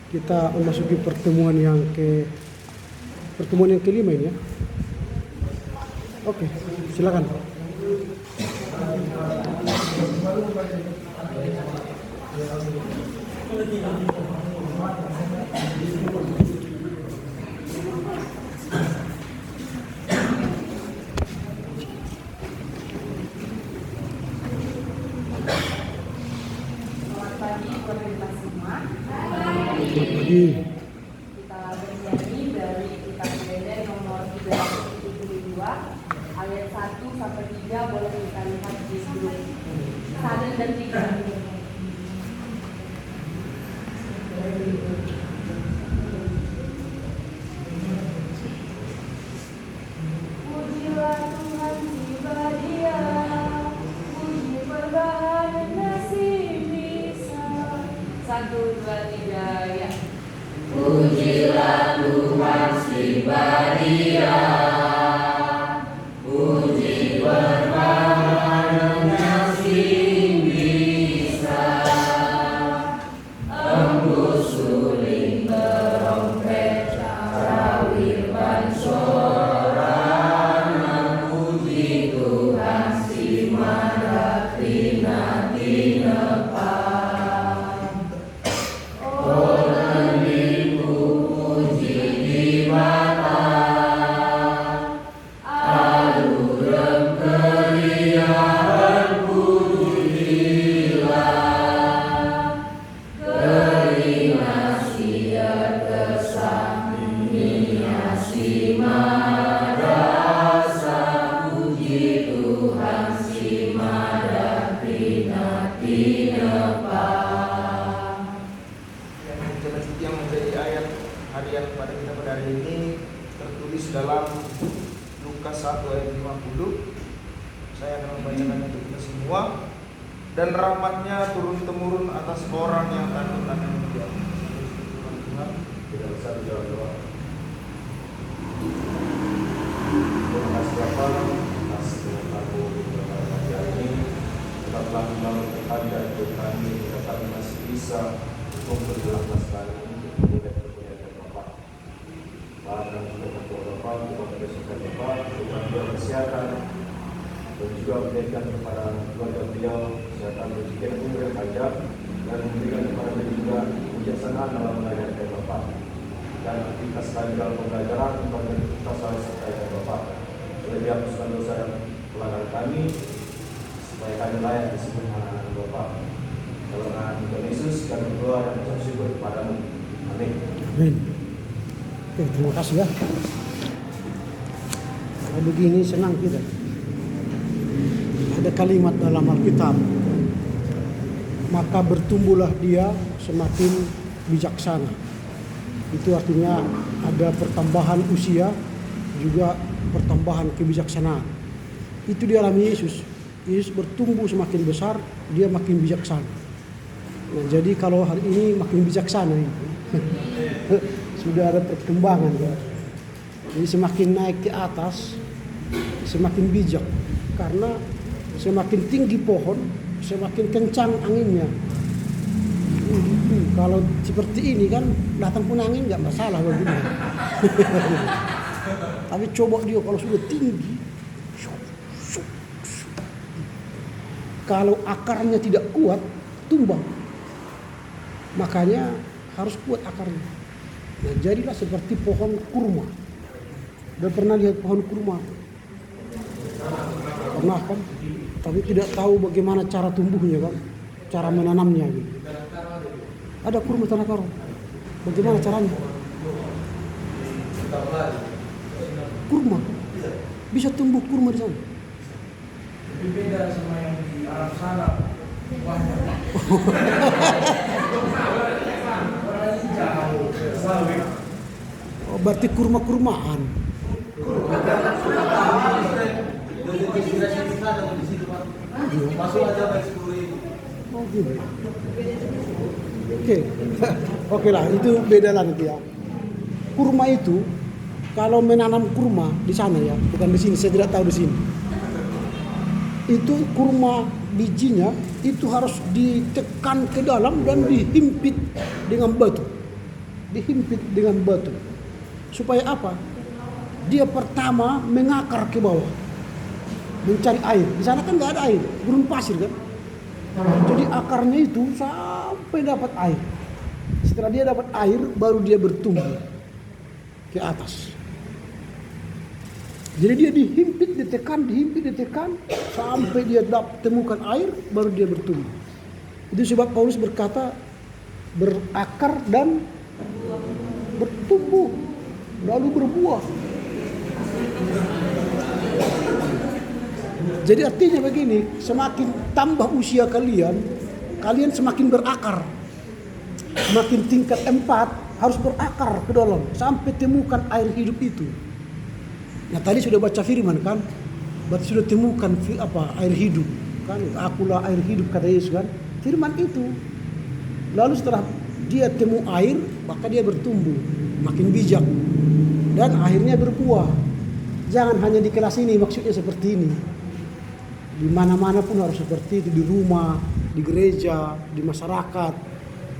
Kita memasuki pertemuan yang kelima ini ya. Oke, silakan. Selamat pagi. Kita bernyanyi dari kitab Beden nomor 372 ayat 1 sampai 3, boleh kita lihat di grup 1 dan 3. Pujilah Tuhan tiba Dia, puji perbahanan nasib bisa. 1, 2, 3 ya. Pujilah Tuhan tiba Dia, puji perbahanan nasib bisa. Embus suling terompet, rawir bansorana, puji Tuhan si mara tina tinepa. Yang menjadi ayat harian pada kita pada hari ini tertulis dalam Lukas 1 ayat 50. Saya akan membacakannya untuk kita semua. Dan rahmatnya turun temurun atas orang yang takut akan Dia. Tuhan, kita bisa berdoa. Terima kasih Bapa atas aku pada hari ini. Tetaplah membangun kepada kami, kita kami masih bisa memperjelas sekali untuk kemudian Bapak. Bahkan untuk Bapak, untuk membersihkan Bapak, untuk bantuan kesehatan, dan juga memberikan kepada keluarga beliau kesehatan rezeki umur yang panjang, dan memberikan kepada beliau juga kebijaksanaan dalam mengajarkan Bapak. Dan kita sekali dalam pembelajaran, kita selalu sertai Bapak. Oleh dihapuskan dosa dan pelanggaran kami, supaya kami layak disebut anak-anak Bapak. Dalam nama Tuhan Yesus kami berdoa dan mengucap syukur kepadamu. Amin. Amin. Oke, terima kasih ya. Kalau begini senang kita. Ada kalimat dalam Alkitab. Maka bertumbuhlah dia semakin bijaksana. Itu artinya ada pertambahan usia, juga pertambahan kebijaksanaan. Itu dialami Yesus. Yesus bertumbuh semakin besar, dia makin bijaksana. Nah, jadi kalau hari ini makin bijaksana itu. Sudah ada perkembangan ya. Jadi semakin naik ke atas, semakin bijak. Karena semakin tinggi pohon, semakin kencang anginnya. Kalau seperti ini kan datang pun angin nggak masalah begini. Tapi coba dia kalau sudah tinggi, kalau akarnya tidak kuat, tumbang. Makanya harus kuat akarnya. Nah, jadilah seperti pohon kurma. Udah pernah lihat pohon kurma? Pernah kan? Tapi tidak tahu bagaimana cara tumbuhnya kan? Cara menanamnya gitu. Ada kurma tanah karo. Bagaimana caranya? Kurma. Bisa tumbuh kurma di sana. Lebih beda sama yang di Arab sana. Banyak. Oh, berarti kurma-kurmaan. Masuk aja baik 10.000. Oh gitu. Oke. Oke lah, itu beda lah nanti ya. Kurma itu kalau menanam kurma di sana ya, bukan di sini, saya tidak tahu di sini. Itu kurma bijinya itu harus ditekan ke dalam dan dihimpit dengan batu. dihimpit dengan batu. Supaya apa? Dia pertama mengakar ke bawah, mencari air. Di sana kan nggak ada air, gurun pasir kan. Jadi akarnya itu sampai dapat air. Setelah dia dapat air, baru dia bertumbuh ke atas. Jadi dia dihimpit, ditekan, sampai dia temukan air, baru dia bertumbuh. Itu sebab Paulus berkata, berakar dan bertumbuh, lalu berbuah. Jadi artinya begini, semakin tambah usia kalian, kalian semakin berakar. Semakin tingkat 4 harus berakar ke dalam sampai temukan air hidup itu. Nah tadi sudah baca firman kan, berarti sudah temukan air hidup kan? Akulah air hidup kata Yesus kan, firman itu. Lalu setelah dia temu air, maka dia bertumbuh, makin bijak dan akhirnya berbuah. Jangan hanya di kelas ini, maksudnya seperti ini. Di mana-mana pun harus seperti itu, di rumah, di gereja, di masyarakat.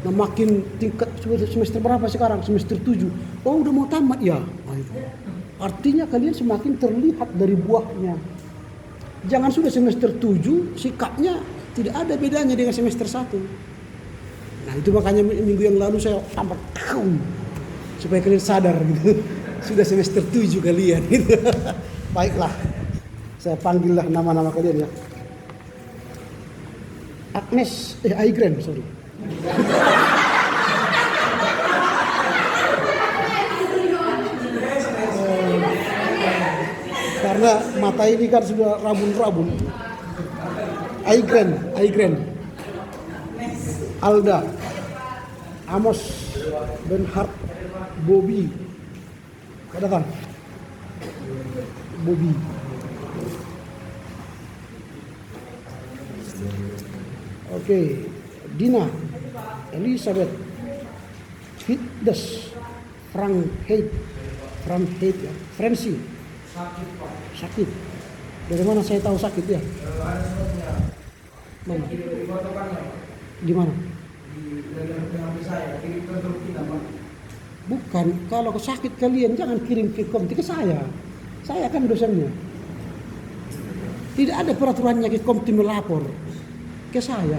Nah makin tingkat semester berapa sekarang? Semester 7. Oh udah mau tamat ya? Artinya kalian semakin terlihat dari buahnya. Jangan sudah semester 7 sikapnya tidak ada bedanya dengan semester 1. Nah itu makanya minggu yang lalu saya tambah tahun supaya kalian sadar gitu. Sudah semester 7 kalian gitu. Baiklah. Saya panggillah nama-nama kalian ya. Aigren, sorry. Karena mata ini kan sudah rabun-rabun. Aigren. Alda. Amos. Benhart. Bobby. Kau datang? Bobby. Oke, Dina, Elizabeth, Fitdes, Frank Heid ya, Francie, sakit. Dari mana saya tahu sakit ya? Ada suratnya. Mana? Di fotokannya. Di mana? Di saya, kirim ke grup kita, Pak. Bukan, kalau sakit kalian jangan kirim ke komti ke saya. Saya kan dosennya. Tidak ada peraturannya ke komti melapor ke saya.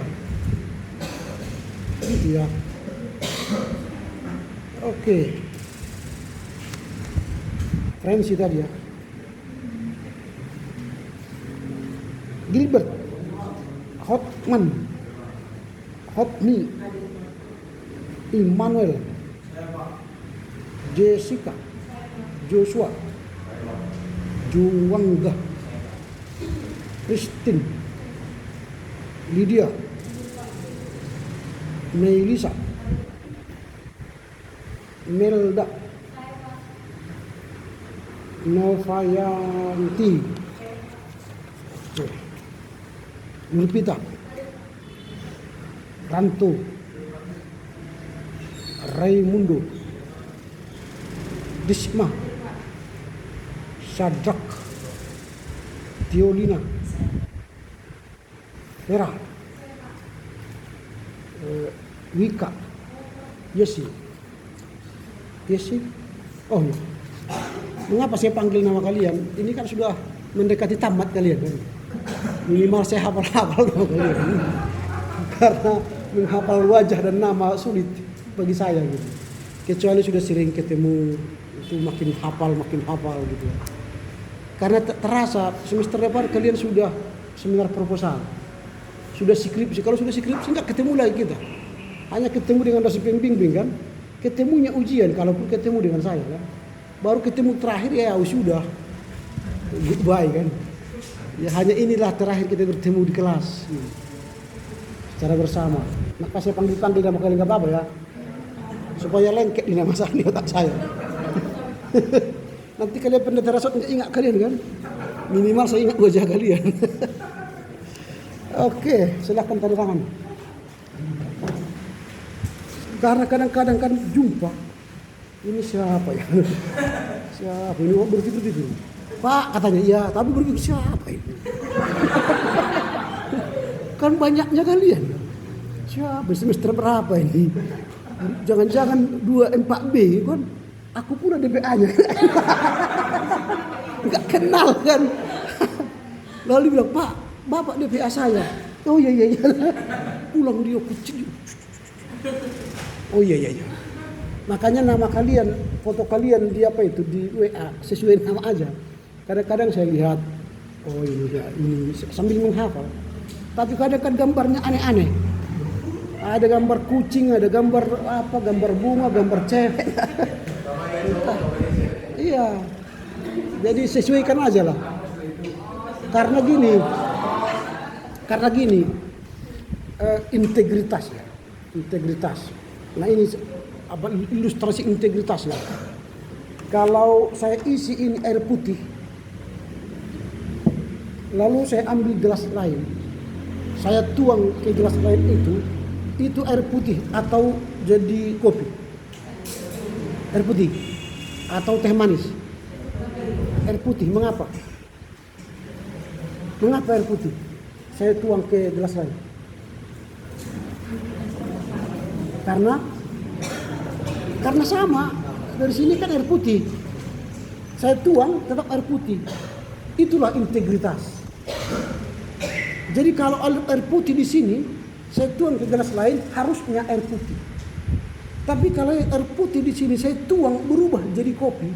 Gitu ya. Oke. Francie tadi ya. Gilbert. Hotni. Immanuel. Jessica. Joshua. Juwangga. Christine. Lydia. Melisa. Melda. Novayanti. Nurpita. Ranto. Raimundo. Disma. Sadrak. Tiolina. Vera. Wika. Yesi. Oh iya. Mengapa saya panggil nama kalian? Ini kan sudah mendekati tamat kalian kan? Minimal saya hafal-hafal nama kalian. Karena menghafal wajah dan nama sulit bagi saya gitu. Kecuali sudah sering ketemu, itu makin hafal gitu. Karena terasa semester depan kalian sudah seminar proposal. Sudah skripsi. Kalau sudah skripsi enggak ketemu lagi kita. Hanya ketemu dengan dosen pembimbing kan. Ketemunya ujian kalaupun ketemu dengan saya kan. Baru ketemu terakhir ya sudah goodbye kan. Ya hanya inilah terakhir kita bertemu di kelas gitu. Secara bersama. Maka saya panggil nama kalian enggak apa-apa ya. Supaya lengket di nama saya di otak saya. Nanti kalian pendeta rasut enggak ingat kalian kan. Minimal saya ingat wajah kalian. Oke, silakan tanda tangan. Karena kadang-kadang kan jumpa, ini siapa ya? Siapa ini? Oh, berpikir itu. Pak katanya iya, tapi berpikir siapa ini? Kan banyaknya kalian. Siapa semester berapa ini? Jangan-jangan 24B kan, aku pula DPA-nya. Nggak kenal kan. Lalu dia bilang, Pak, Bapak DPA saya. Oh iya. Pulang dia kucing. Oh iya. Makanya nama kalian, foto kalian di apa itu di WA sesuai nama aja. Kadang-kadang saya lihat, oh ini sambil menghafal. Tapi kadang-kadang gambarnya aneh-aneh. Ada gambar kucing, ada gambar apa, gambar bunga, gambar cewek. Iya. Jadi sesuaikan aja lah. Karena gini, integritas ya. Integritas. Nah ini apa ilustrasi integritas ya. Kalau saya isi ini air putih, lalu saya ambil gelas lain, saya tuang ke gelas lain itu air putih atau jadi kopi, air putih atau teh manis, air putih. Mengapa air putih saya tuang ke gelas lain? Karena sama, dari sini kan air putih, saya tuang tetap air putih. Itulah integritas. Jadi kalau air putih di sini saya tuang ke gelas lain, harusnya air putih. Tapi kalau air putih di sini saya tuang berubah jadi kopi,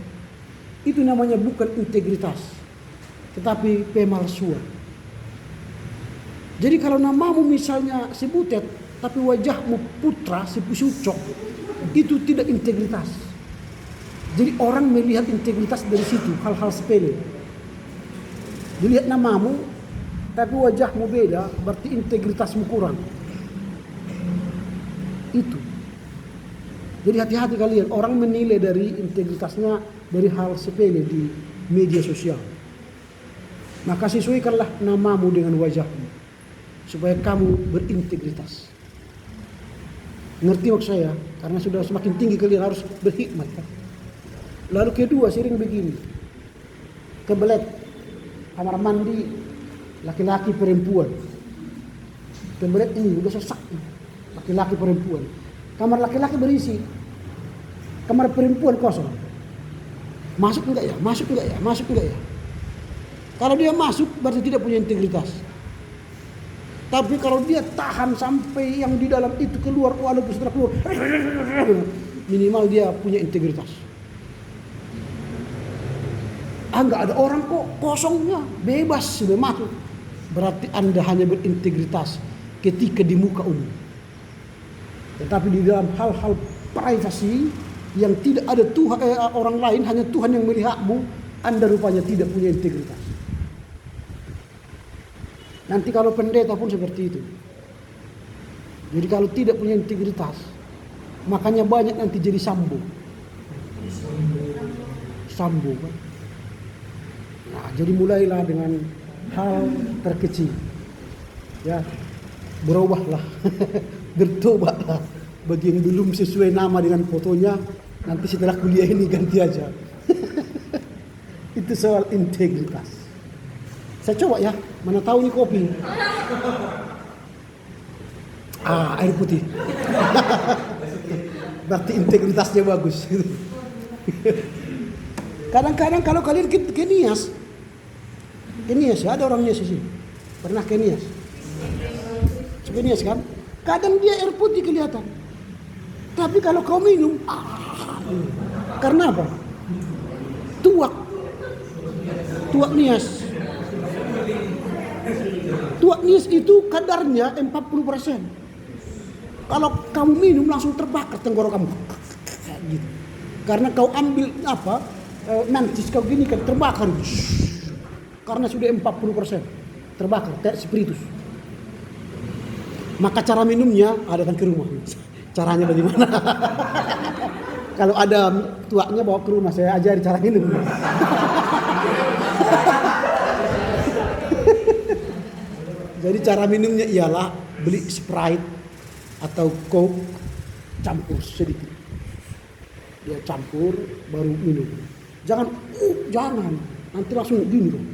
itu namanya bukan integritas, tetapi pemalsuan. Jadi kalau namamu misalnya si Butet, tapi wajahmu Putra si Pusucok, itu tidak integritas. Jadi orang melihat integritas dari situ, hal-hal sepele. Dilihat namamu, tapi wajahmu beda, berarti integritasmu kurang. Itu. Jadi hati-hati kalian, orang menilai dari integritasnya dari hal sepele di media sosial. Maka sesuaikanlah namamu dengan wajahmu, supaya kamu berintegritas. Ngerti maksud saya? Karena sudah semakin tinggi kalian harus berhikmat kan? Lalu kedua sering begini, kebelet kamar mandi laki-laki perempuan, kebelet ini udah sesak, laki-laki perempuan, kamar laki-laki berisi, kamar perempuan kosong. Masuk enggak ya? Kalau dia masuk berarti tidak punya integritas. Tapi kalau dia tahan sampai yang di dalam itu keluar, walaupun setelah keluar, minimal dia punya integritas. Enggak ada orang kok, kosongnya, bebas sudah masuk. Berarti Anda hanya berintegritas ketika di muka umum. Tetapi di dalam hal-hal privasi yang tidak ada Tuhan, orang lain, hanya Tuhan yang melihatmu, Anda rupanya tidak punya integritas. Nanti kalau pendeta pun seperti itu. Jadi kalau tidak punya integritas, makanya banyak nanti jadi sambo kan. Nah, jadi mulailah dengan hal terkecil. Ya, berubahlah, bertobatlah. Bagi yang belum sesuai nama dengan fotonya, nanti setelah kuliah ini ganti aja. Itu soal integritas. Saya coba ya, mana tahu ini kopi. Air putih. Berarti integritasnya bagus. Kadang-kadang kalau kalian ke Nias ya, ada orang Nias di sini. Pernah ke Nias? Coba Nias kan? Kadang dia air putih kelihatan. Tapi kalau kau minum, karena apa? Tuak Nias. Tuak Nias itu kadarnya 40%. Kalau kamu minum langsung terbakar tenggorokan kamu. Gitu. Karena kau ambil nanti kau gini kan terbakar. Karena sudah 40% terbakar kayak spiritus. Maka cara minumnya adakan ke rumah. Caranya bagaimana? Kalau ada tuaknya bawa ke rumah, saya ajari cara minum. Jadi cara minumnya ialah beli Sprite atau Coke, campur sedikit. Dia campur baru minum. Jangan, nanti langsung gini dong.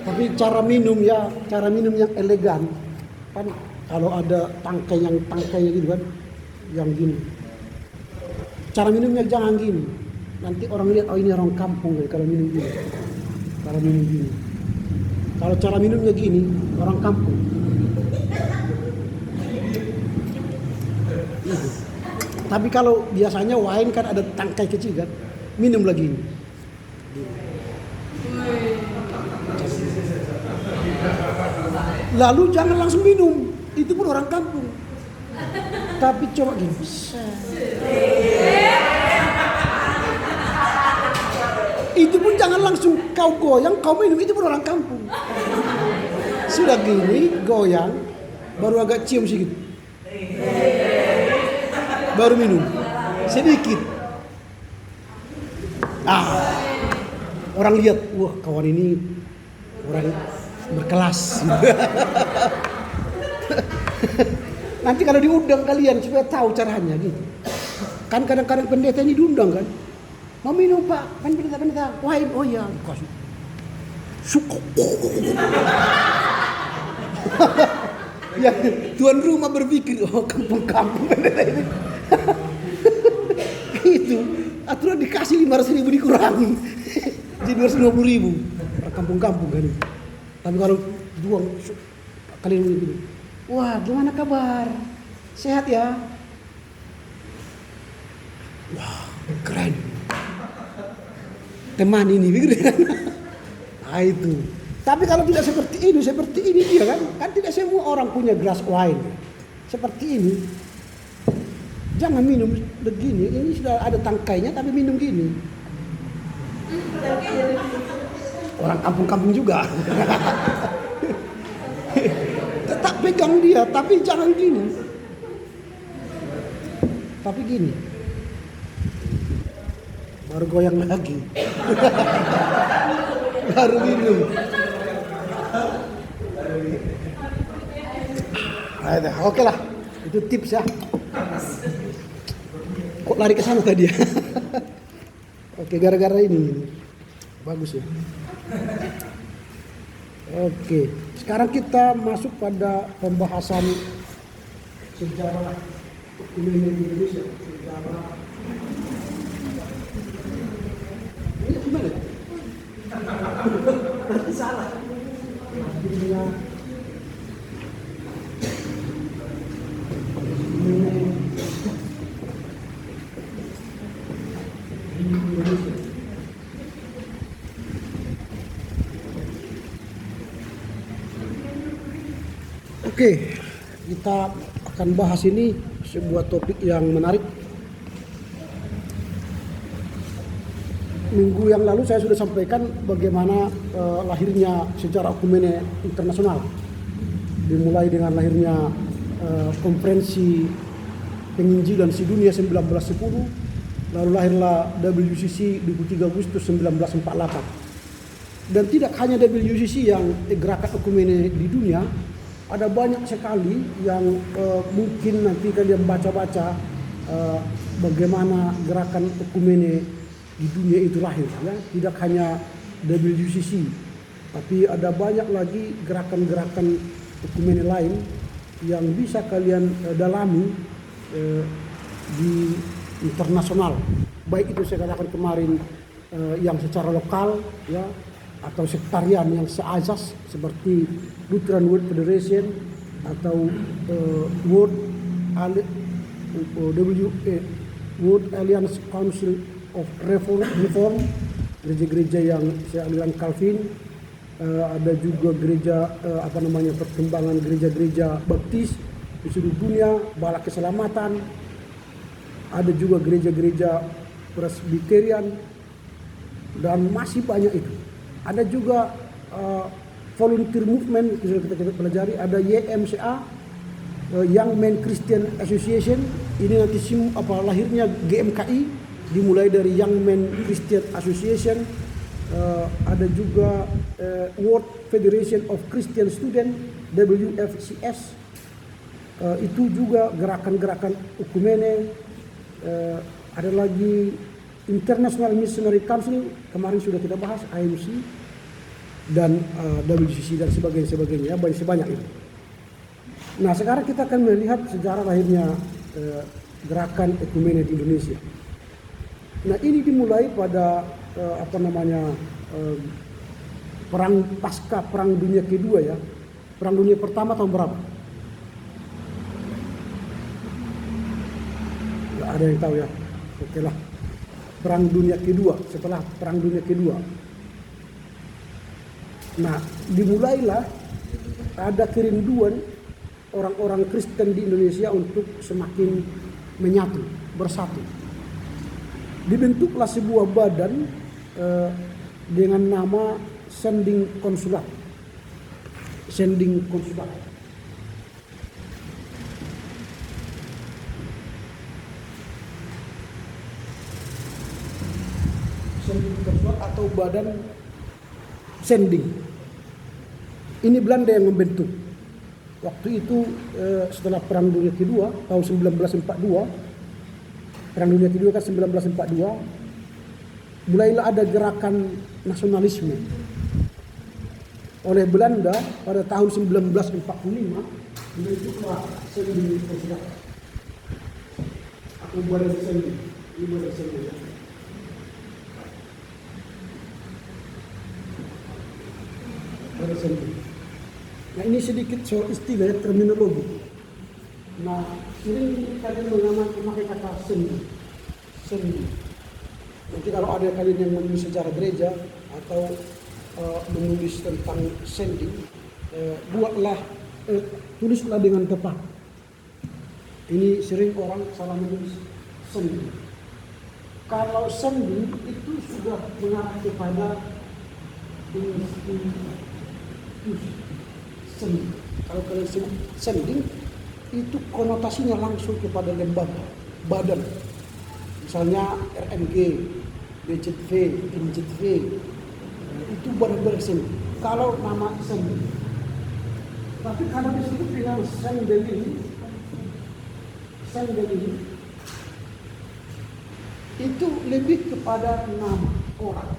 Tapi cara minum yang elegan. Kan kalau ada tangkainya gitu kan, yang gini. Cara minumnya jangan gini. Nanti orang lihat, oh ini orang kampung ya, kalau minum gini. Kalau minum gini. Kalau cara minumnya gini, orang kampung. Gitu. Tapi kalau biasanya wine kan ada tangkai kecil kan, minum lagi ini. Lalu jangan langsung minum, itu pun orang kampung. Tapi coba gini. Itu pun jangan langsung kau goyang, kau minum, itu pun orang kampung. Sudah gini, goyang, baru agak cium sedikit. Baru minum, sedikit. Orang lihat, wah kawan ini orang berkelas. Nanti kalau diundang kalian supaya tahu caranya gitu. Kan kadang-kadang pendeta ini diundang kan. Mau minum pak, kan pendeta. Wine, oh iya. Suka. Ya, tuan rumah berpikir, oh kampung-kampung pendeta ini. Gitu. Aturan dikasih 500.000 dikurangi. Jadi 250.000. Kampung-kampung kan. Tapi kalau juang kalian begini, wah gimana kabar? Sehat ya? Wah keren. Teman ini begitu kan? Nah itu. Tapi kalau tidak seperti ini dia kan? Kan tidak semua orang punya gelas wine. Seperti ini. Jangan minum begini. Ini sudah ada tangkainya tapi minum gini. Orang kampung-kampung juga. Tetap pegang dia, tapi jangan gini. Tapi gini. Baru goyang lagi. Baru minum. Oke lah, itu tips ya. Kok lari ke sana tadi ya? Oke, gara-gara ini. Bagus ya. Oke, sekarang kita masuk pada pembahasan sejarah Indonesia. Sejarah. Ini gimana? Berarti salah. Indonesia. Oke, kita akan bahas ini sebuah topik yang menarik. Minggu yang lalu saya sudah sampaikan bagaimana lahirnya sejarah Okumene internasional. Dimulai dengan lahirnya konferensi penginjilan sedunia 1910, lalu lahirlah WCC 23 Agustus 1948. Dan tidak hanya WCC yang gerakan Okumene di dunia, ada banyak sekali yang mungkin nanti kalian baca-baca bagaimana gerakan Okumene di dunia itu lahir. Ya. Tidak hanya WCC, tapi ada banyak lagi gerakan-gerakan Okumene lain yang bisa kalian dalami di internasional. Baik itu saya katakan kemarin yang secara lokal, ya, atau sektarian yang seazas seperti Lutheran World Federation atau World Alliance Council of Reform, gereja-gereja yang sealiran Calvin, ada juga gereja perkembangan gereja-gereja baptis di seluruh dunia, Bala Keselamatan, ada juga gereja-gereja Presbyterian, dan masih banyak itu. Ada juga volunteer movement yang kita pelajari, ada YMCA, Young Men Christian Association. Ini nanti lahirnya GMKI, dimulai dari Young Men Christian Association. Ada juga World Federation of Christian Students, WFCS. Itu juga gerakan-gerakan Okumene. Ada lagi International Missionary Council, kemarin sudah kita bahas, IMC, dan WCC dan sebagainya, banyak itu. Nah, sekarang kita akan melihat sejarah lahirnya gerakan ekumene di Indonesia. Nah, ini dimulai pada perang pasca Perang Dunia Kedua ya. Perang Dunia Pertama tahun berapa? Nggak ada yang tahu ya. Oke lah. Perang Dunia Kedua, setelah Perang Dunia Kedua. Nah, dimulailah ada kerinduan orang-orang Kristen di Indonesia untuk semakin menyatu, bersatu. Dibentuklah sebuah badan dengan nama Sending Konsulat. Sending Konsulat. Sending Konsulat atau Badan Sending. Ini Belanda yang membentuk. Waktu itu setelah Perang Dunia Kedua tahun 1942, Perang Dunia Kedua kan 1942, mulailah ada gerakan nasionalisme oleh Belanda pada tahun 1945, membentuklah Sending Konsulat atau Badan Sending. Ini Badan Sending. Badan Sending. Nah, ini sedikit soal istilah terminologi. Nah, sering kalian memakai kata sendi. Sendi. Nanti kalau ada kalian yang menulis sejarah gereja atau menulis tentang sending, tulislah dengan tepat. Ini sering orang salah menulis sendi. Kalau sendi itu sudah mengarah kepada institusi. Sendi. Kalau kalian sebut sending, itu konotasinya langsung kepada lembaga, badan. Misalnya RMG, BJV, NJV, itu badan-badan sending. Kalau nama sending. Tapi kalau disebut dengan sendeling, itu lebih kepada nama orang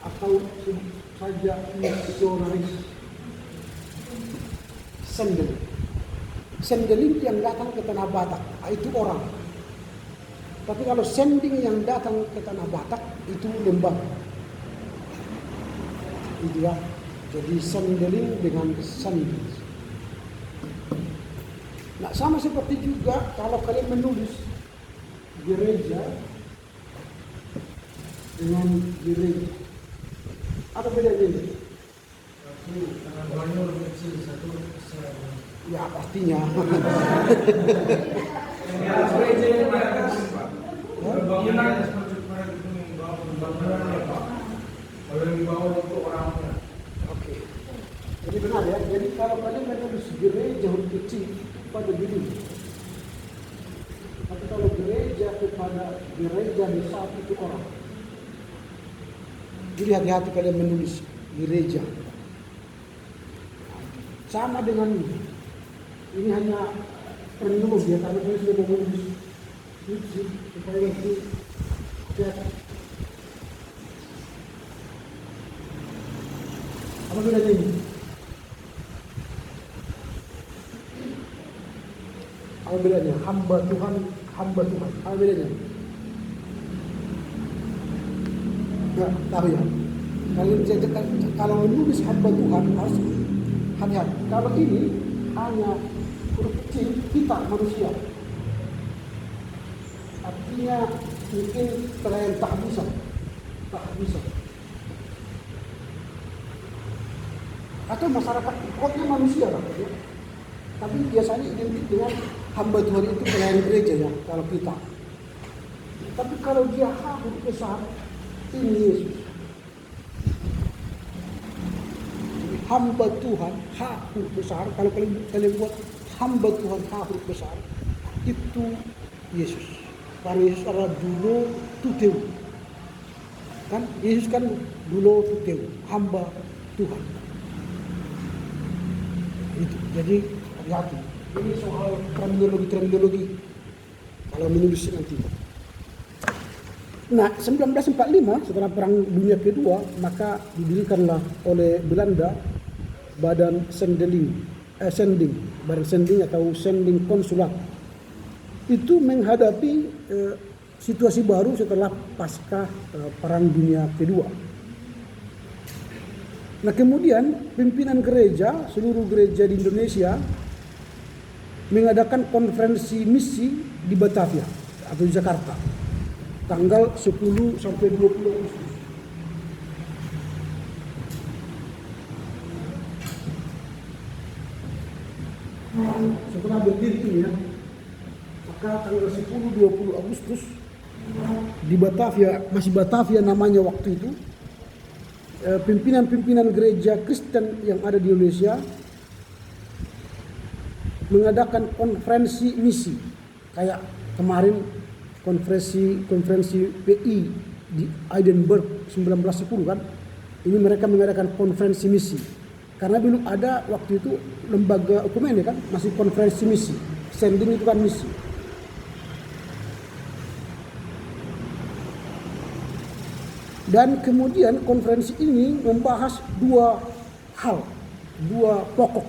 atau saja misionaris. Sendeling yang datang ke Tanah Batak, itu orang. Tapi kalau sending yang datang ke Tanah Batak, itu lembaga. Itu ya. Jadi sendeling dengan sending. Nah, sama seperti juga kalau kalian menulis gereja dengan gereja. Apa bedanya ini? Ya pastinya. Oke. Jadi benar ya. Jadi kalau kalian menulis gereja huruf kecil pada diri. Tapi kalau gereja kepada gereja besar itu orang. Jadi hati-hati kalian menulis gereja. Sama dengan ini hanya terminologi ya, karena saya sudah menulis supaya nanti apa bedanya ini? Apa bedanya? Hamba Tuhan, hamba Tuhan. Apa bedanya? Nggak tahu ya. Kalau menulis hamba Tuhan harus hati-hati. Kalau ini hanya huruf kecil, kita manusia. Artinya mungkin pelayan tak bisa. Atau masyarakat pokoknya manusia lah. Ya. Tapi biasanya identik dengan hamba Tuhan itu pelayan gereja ya, kalau kita. Tapi kalau dia huruf besar, ini Yesus. Hamba Tuhan, huruf besar. Kalau kalian buat hamba Tuhan, huruf besar, itu Yesus. Karena Yesus adalah dulo tuteu. Kan Yesus kan dulo tuteu, hamba Tuhan. Itu. Jadi hati-hati. Ini soal terminologi kalau menulis nanti. Nah, 1945 setelah Perang Dunia Kedua, maka didirikanlah oleh Belanda Badan Sendeling badan sending atau sending konsulat itu menghadapi situasi baru setelah pasca Perang Dunia Kedua. Nah kemudian pimpinan gereja, seluruh gereja di Indonesia mengadakan konferensi misi di Batavia atau di Jakarta tanggal 10 sampai 20 Agustus. Setelah berdiri ini ya, maka tanggal 10-20 Agustus di Batavia, masih Batavia namanya waktu itu, pimpinan-pimpinan gereja Kristen yang ada di Indonesia mengadakan konferensi misi kayak kemarin konferensi PI di Edinburgh 1910 kan. Ini mereka mengadakan konferensi misi karena belum ada waktu itu lembaga ekumene kan, masih konferensi misi. Sending itu kan misi. Dan kemudian konferensi ini membahas dua pokok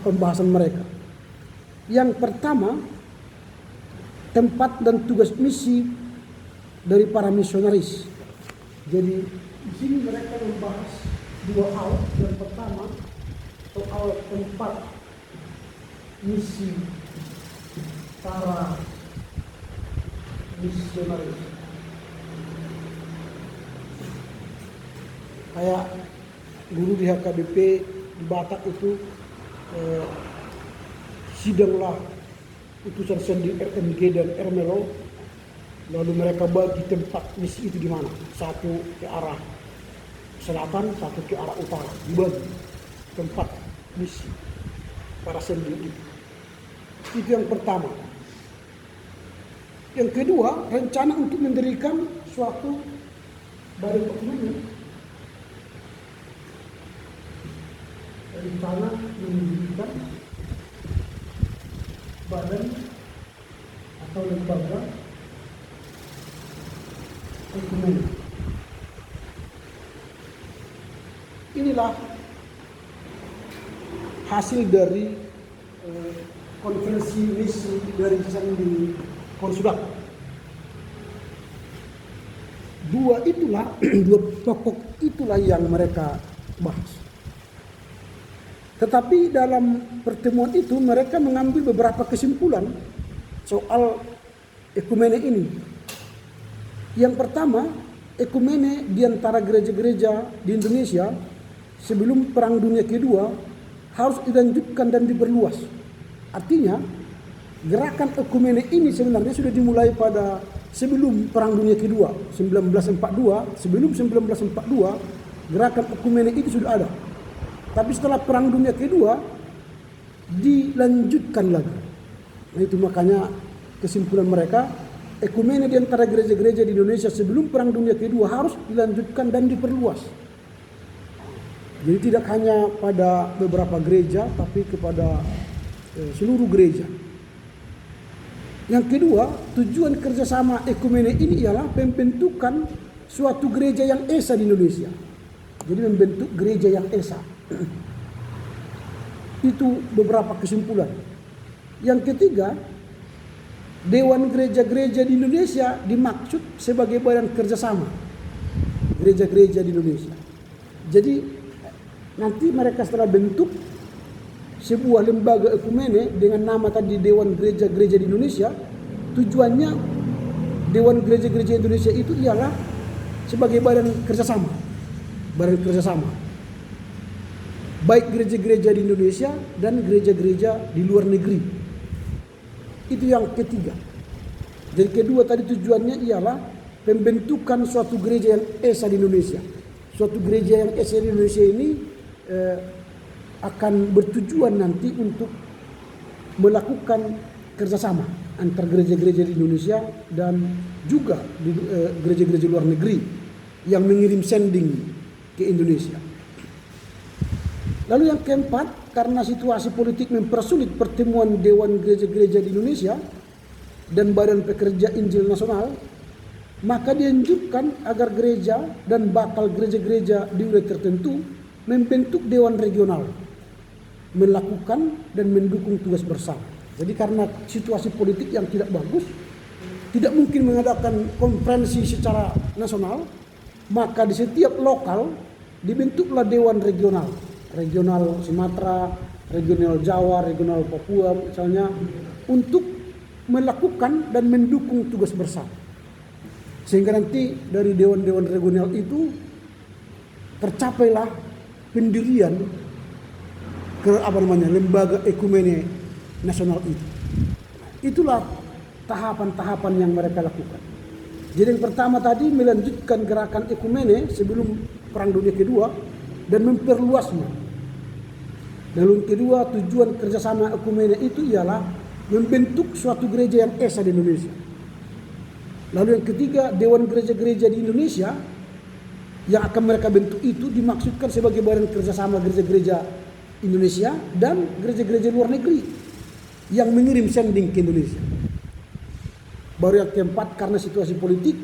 pembahasan mereka. Yang pertama, tempat dan tugas misi dari para misionaris. Jadi di sini mereka membahas dua hal. Yang pertama soal tempat misi para misionaris. Kayak guru di HKBP di Batak itu sidanglah utusan sendiri RMG dan RMLO, lalu mereka bagi tempat misi itu di mana. Satu ke arah selatan, satu ke arah utara, dibagi tempat misi para sendiri itu. Itu yang pertama. Yang kedua, rencana untuk mendirikan suatu badan ekumene. Rencana mendirikan badan atau lembaga ekumene. Inilah hasil dari konferensi misi dari Sending Konsulat. Dua pokok itulah yang mereka bahas. Tetapi dalam pertemuan itu mereka mengambil beberapa kesimpulan soal ekumene ini. Yang pertama, ekumene di antara gereja-gereja di Indonesia sebelum Perang Dunia Kedua harus dilanjutkan dan diperluas. Artinya, gerakan ekumene ini sebenarnya sudah dimulai pada sebelum Perang Dunia Kedua, 1942. Sebelum 1942, gerakan ekumene itu sudah ada. Tapi setelah Perang Dunia Kedua dilanjutkan lagi. Nah itu makanya kesimpulan mereka, ekumene di antara gereja-gereja di Indonesia sebelum Perang Dunia Kedua harus dilanjutkan dan diperluas. Jadi tidak hanya pada beberapa gereja, tapi kepada seluruh gereja. Yang kedua, tujuan kerjasama ekumene ini ialah pembentukan suatu gereja yang esa di Indonesia. Jadi membentuk gereja yang esa. Itu beberapa kesimpulan. Yang ketiga, Dewan Gereja-Gereja di Indonesia dimaksud sebagai badan kerjasama gereja-gereja di Indonesia. Jadi nanti mereka setelah bentuk sebuah lembaga ekumene dengan nama tadi Dewan Gereja-Gereja di Indonesia, tujuannya Dewan Gereja-Gereja Indonesia itu ialah sebagai badan kerjasama. Badan kerjasama. Baik gereja-gereja di Indonesia dan gereja-gereja di luar negeri. Itu yang ketiga. Jadi kedua tadi tujuannya ialah pembentukan suatu gereja yang esa di Indonesia. Suatu gereja yang esa di Indonesia ini akan bertujuan nanti untuk melakukan kerjasama antar gereja-gereja di Indonesia dan juga di gereja-gereja luar negeri yang mengirim sending ke Indonesia. Lalu yang keempat, karena situasi politik mempersulit pertemuan Dewan Gereja-Gereja di Indonesia dan Badan Pekerja Injil Nasional, maka dianjurkan agar gereja dan bakal gereja-gereja di wilayah tertentu membentuk dewan regional. melakukan dan mendukung tugas bersama. Jadi karena situasi politik yang tidak bagus, tidak mungkin mengadakan konferensi secara nasional, maka di setiap lokal dibentuklah dewan regional. Regional Sumatera, regional Jawa, regional Papua misalnya, untuk melakukan dan mendukung tugas bersama. Sehingga nanti dari dewan-dewan regional itu tercapailah pendirian lembaga ekumene nasional itu. Itulah tahapan-tahapan yang mereka lakukan. Jadi yang pertama tadi melanjutkan gerakan ekumene sebelum Perang Dunia Kedua dan memperluasnya. Lalu yang kedua, tujuan kerjasama ekumene itu ialah membentuk suatu gereja yang esa di Indonesia. Lalu yang ketiga, dewan gereja-gereja di Indonesia yang akan mereka bentuk itu dimaksudkan sebagai badan kerjasama gereja-gereja Indonesia dan gereja-gereja luar negeri yang mengirim sending ke Indonesia. Baru yang keempat, karena situasi politik,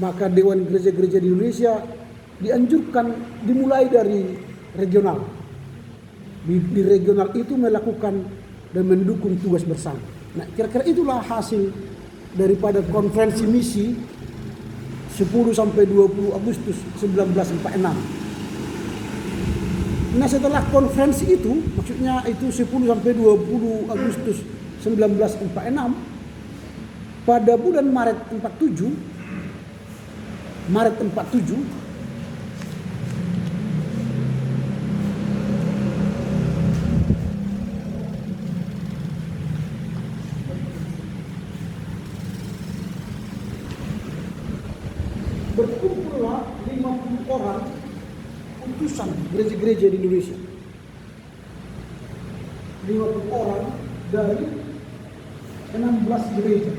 maka dewan gereja-gereja di Indonesia dianjurkan dimulai dari regional. Di regional itu melakukan dan mendukung tugas bersama. Nah, kira-kira itulah hasil daripada konferensi misi 10 sampai 20 Agustus 1946. Nah, setelah konferensi itu, maksudnya itu 10 sampai 20 Agustus 1946, pada bulan Maret 47 berkumpullah 50 orang utusan gereja-gereja di Indonesia. 50 orang dari 16 gereja.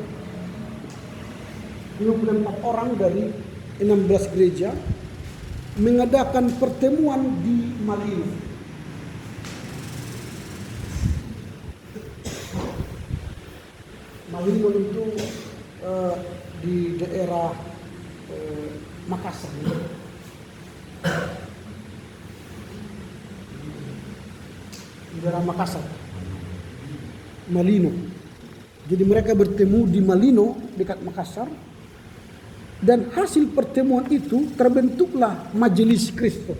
54 orang dari 16 gereja mengadakan pertemuan di Malino. Malino itu di daerah Makassar. Di daerah Makassar. Malino. Jadi mereka bertemu di Malino dekat Makassar. Dan hasil pertemuan itu terbentuklah Majelis Kristen.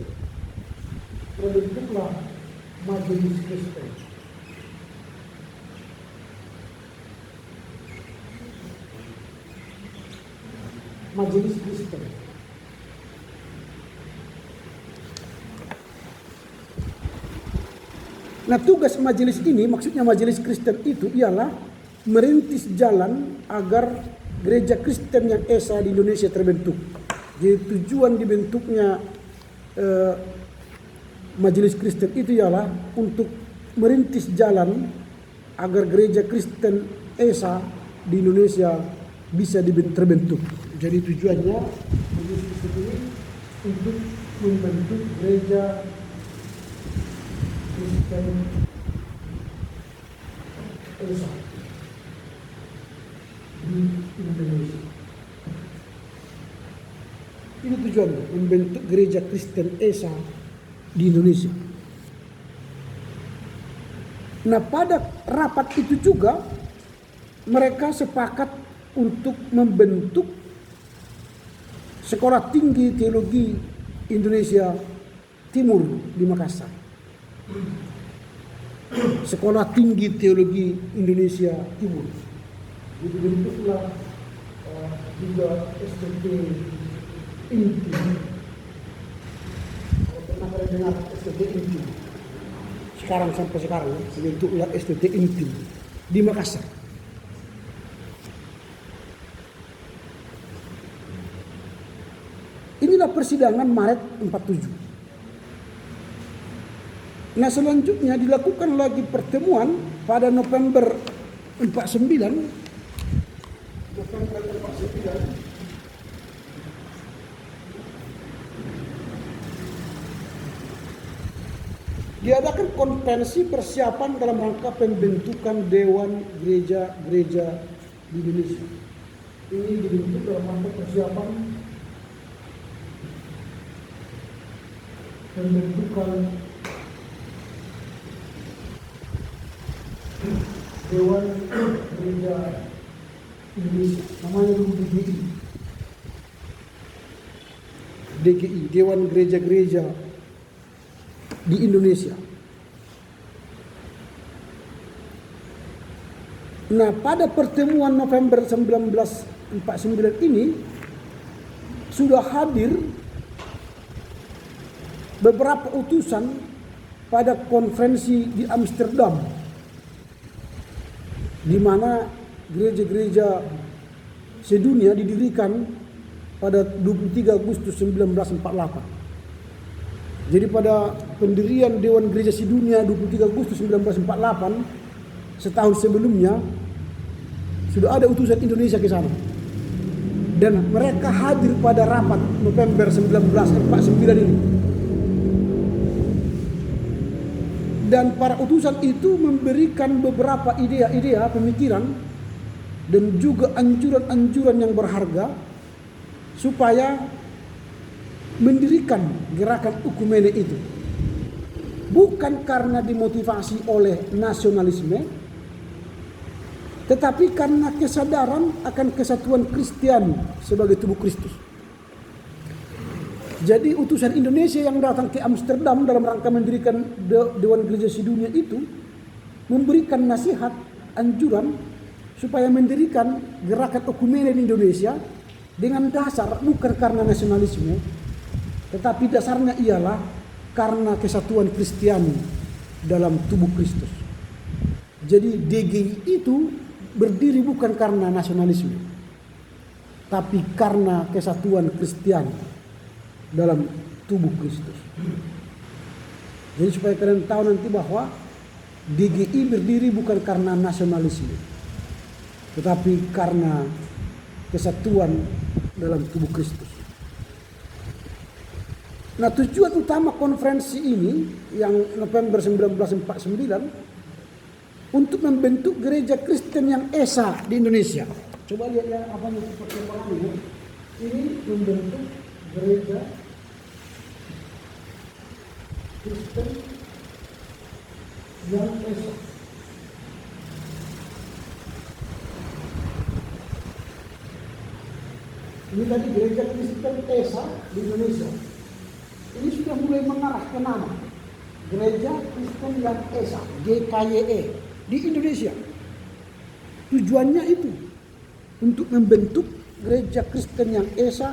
Majelis Kristen. Nah, tugas majelis ini, maksudnya Majelis Kristen itu ialah merintis jalan agar gereja Kristen yang esa di Indonesia terbentuk. Jadi tujuan dibentuknya Majelis Kristen itu ialah untuk merintis jalan agar gereja Kristen esa di Indonesia bisa terbentuk. Jadi tujuannya Majelis Kristen ini untuk membentuk gereja Kristen esa di Indonesia. Ini tujuannya, membentuk gereja Kristen esa di Indonesia. Nah, pada rapat itu juga mereka sepakat untuk membentuk Sekolah Tinggi Teologi Indonesia Timur di Makassar. Sekolah Tinggi Teologi Indonesia Timur. Jadi bentuklah juga STT Inti. Kalau pernah kalian dengar STT Inti, sampai sekarang bentuklah STT Inti di Makassar. Inilah persidangan Maret 47. Nah, selanjutnya dilakukan lagi pertemuan pada November 49. Diadakan konferensi persiapan dalam rangka pembentukan Dewan Gereja-Gereja di Indonesia. Ini dibentuk dalam rangka persiapan pembentukan Dewan Gereja Indonesia, namanya dulu DGI. DGI, Dewan Gereja-Gereja di Indonesia. Nah, pada pertemuan November 1949 ini sudah hadir beberapa utusan pada konferensi di Amsterdam, di mana gereja-gereja sedunia didirikan pada 23 Agustus 1948. Jadi pada pendirian Dewan Gereja Sedunia 23 Agustus 1948, setahun sebelumnya sudah ada utusan Indonesia ke sana. Dan mereka hadir pada rapat November 1949 ini. Dan para utusan itu memberikan beberapa ide-ide, pemikiran dan juga anjuran-anjuran yang berharga supaya mendirikan gerakan Oekumene itu. Bukan karena dimotivasi oleh nasionalisme, tetapi karena kesadaran akan kesatuan Kristiani sebagai tubuh Kristus. Jadi utusan Indonesia yang datang ke Amsterdam dalam rangka mendirikan Dewan Gereja Sedunia itu memberikan nasihat, anjuran supaya mendirikan gerakan Oekumene di Indonesia dengan dasar bukan karena nasionalisme, tetapi dasarnya ialah karena kesatuan Kristiani dalam tubuh Kristus. Jadi DGI itu berdiri bukan karena nasionalisme, tapi karena kesatuan Kristiani dalam tubuh Kristus. Jadi supaya kalian tahu nanti bahwa DGI berdiri bukan karena nasionalisme, tetapi karena kesatuan dalam tubuh Kristus. Nah, tujuan utama konferensi ini yang November 1949 untuk membentuk gereja Kristen yang esa di Indonesia. Coba lihat ya apa yang perkembangan ini. Ini membentuk gereja Kristen yang esa. Ini tadi gereja Kristen esa di Indonesia. Ini sudah mulai mengarah ke nama Gereja Kristen yang esa, GKYE di Indonesia. Tujuannya itu untuk membentuk gereja Kristen yang esa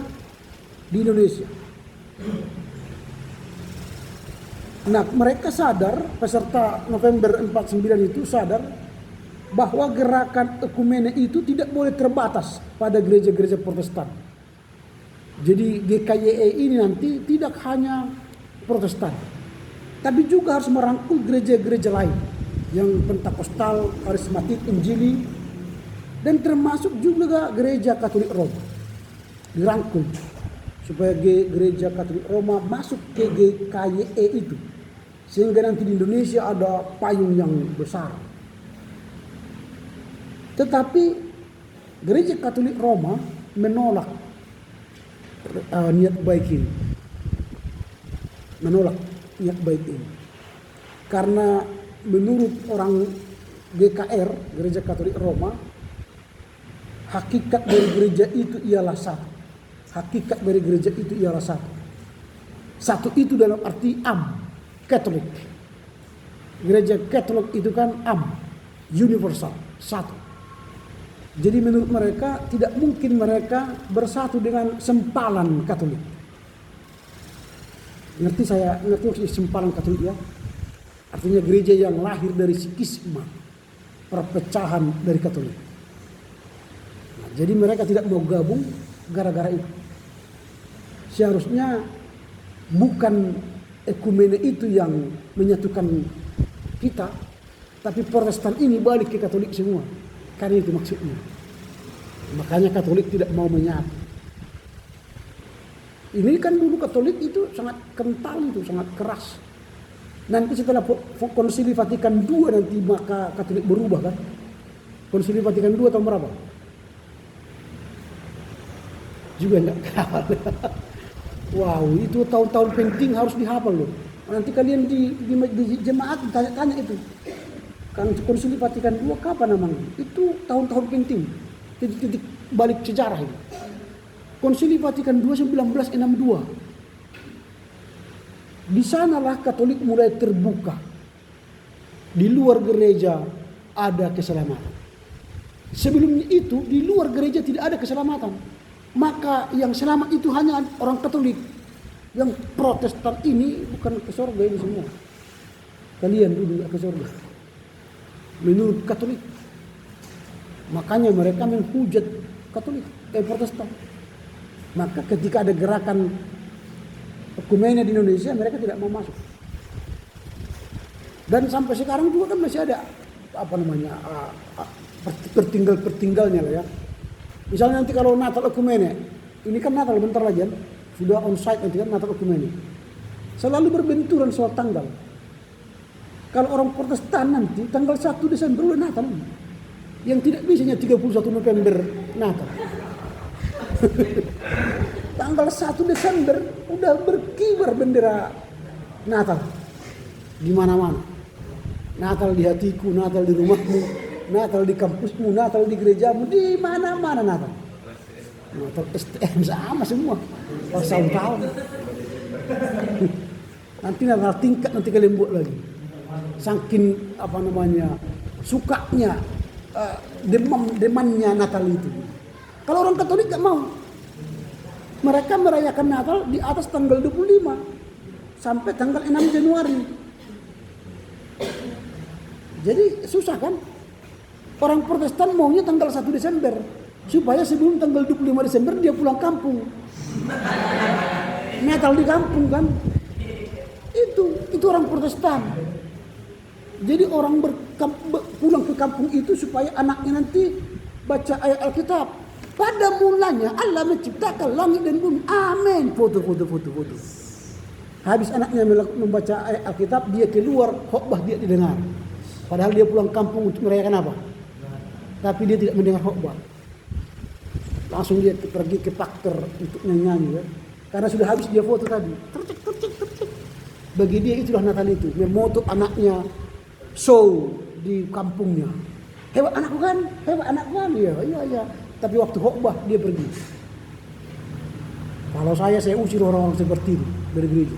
di Indonesia. Nah, mereka sadar, peserta November 49 itu sadar bahwa gerakan Oekumene itu tidak boleh terbatas pada gereja-gereja Protestan. Jadi GKYE ini nanti tidak hanya Protestan, tapi juga harus merangkul gereja-gereja lain yang Pentakostal, Karismatik, Injili, dan termasuk juga gereja Katolik Roma dirangkul supaya gereja Katolik Roma masuk ke GKYE itu, sehingga nanti di Indonesia ada payung yang besar. Tetapi gereja Katolik Roma menolak niat baik ini, menolak niat baik ini, karena menurut orang GKR, Gereja Katolik Roma, hakikat dari gereja itu ialah satu. Hakikat dari gereja itu ialah satu. Satu itu dalam arti Katolik. Gereja Katolik itu kan universal, satu. Jadi menurut mereka tidak mungkin mereka bersatu dengan sempalan Katolik. Ngerti maksudnya sempalan Katolik ya? Artinya gereja yang lahir dari skisma, perpecahan dari Katolik. Nah, jadi mereka tidak mau gabung gara-gara itu. Seharusnya bukan Oekumene itu yang menyatukan kita, tapi Protestan ini balik ke Katolik semua. Karena itu maksudnya. Makanya Katolik tidak mau menyatu. Ini kan dulu Katolik itu sangat kental, itu sangat keras. Nanti setelah Konsili Vatikan II nanti maka Katolik berubah kan. Konsili Vatikan II tahun berapa? Juga enggak hafal. Wow, itu tahun-tahun penting harus dihafal loh. Nanti kalian di jemaat tanya-tanya itu. Kan Konsili Vatikan II kapan namanya? Itu tahun-tahun penting, titik-titik balik sejarah ini. Konsili Vatikan II 1962. Di sanalah Katolik mulai terbuka. Di luar gereja ada keselamatan. Sebelumnya itu di luar gereja tidak ada keselamatan. Maka yang selamat itu hanya orang Katolik. Yang Protestan ini bukan ke surga ini semua. Kalian dulu ke surga. Menurut Katolik. Makanya mereka menghujat Katolik, Protestan. Maka ketika ada gerakan ekumene di Indonesia, mereka tidak mau masuk. Dan sampai sekarang juga kan masih ada pertinggalnya lah ya. Misalnya nanti kalau Natal ekumene, ini kan Natal bentar lagi kan, sudah on-site nanti kan Natal ekumene. Selalu berbenturan soal tanggal. Kalau orang Protestan nanti tanggal 1 Desember udah Natal. Yang tidak bisanya 31 November Natal. Tanggal 1 Desember udah berkibar bendera Natal di mana-mana. Natal di hatiku, Natal di rumahmu, Natal di kampusmu, Natal di gerejamu, di mana-mana Natal. Natal STM sama semua. Pasal tahun. Nanti Natal tingkat nanti kalian buat lagi. Saking sukanya demannya Natal itu. Kalau orang Katolik gak mau. Mereka merayakan Natal di atas tanggal 25 sampai tanggal 6 Januari. Jadi susah kan? Orang Protestan maunya tanggal 1 Desember supaya sebelum tanggal 25 Desember dia pulang kampung. Natal di kampung kan? Itu orang Protestan. Jadi orang pulang ke kampung itu supaya anaknya nanti baca ayat Alkitab. Pada mulanya Allah menciptakan langit dan bumi. Amin. Foto. Habis anaknya membaca ayat Alkitab, dia keluar, khotbah dia didengar. Padahal dia pulang kampung untuk merayakan apa? Tapi dia tidak mendengar khotbah. Langsung dia pergi ke pakter untuk nyanyi. Ya? Karena sudah habis dia foto tadi. Tercek. Bagi dia itulah Natal itu. Memoto anaknya show di kampungnya. Hebat anakku kan? Iya. Tapi waktu khotbah dia pergi. Kalau saya usir orang-orang seperti itu dari gereja.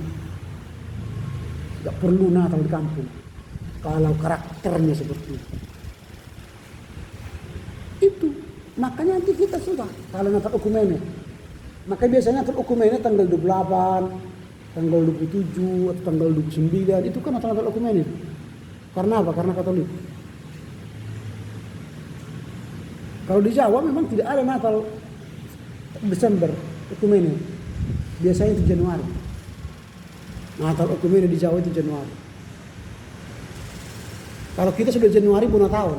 Tidak perlu Natal di kampung. Kalau karakternya seperti itu. Makanya nanti kita sudah kalau Natal ekumene. Maka biasanya Natal ekumene tanggal 28, tanggal 27 atau tanggal 29 itu kan Natal ekumene. Karena apa? Karena Katolik. Kalau di Jawa memang tidak ada Natal Desember ekumene. Biasanya itu Januari. Natal ekumene di Jawa itu Januari. Kalau kita sudah Januari bulan tahun.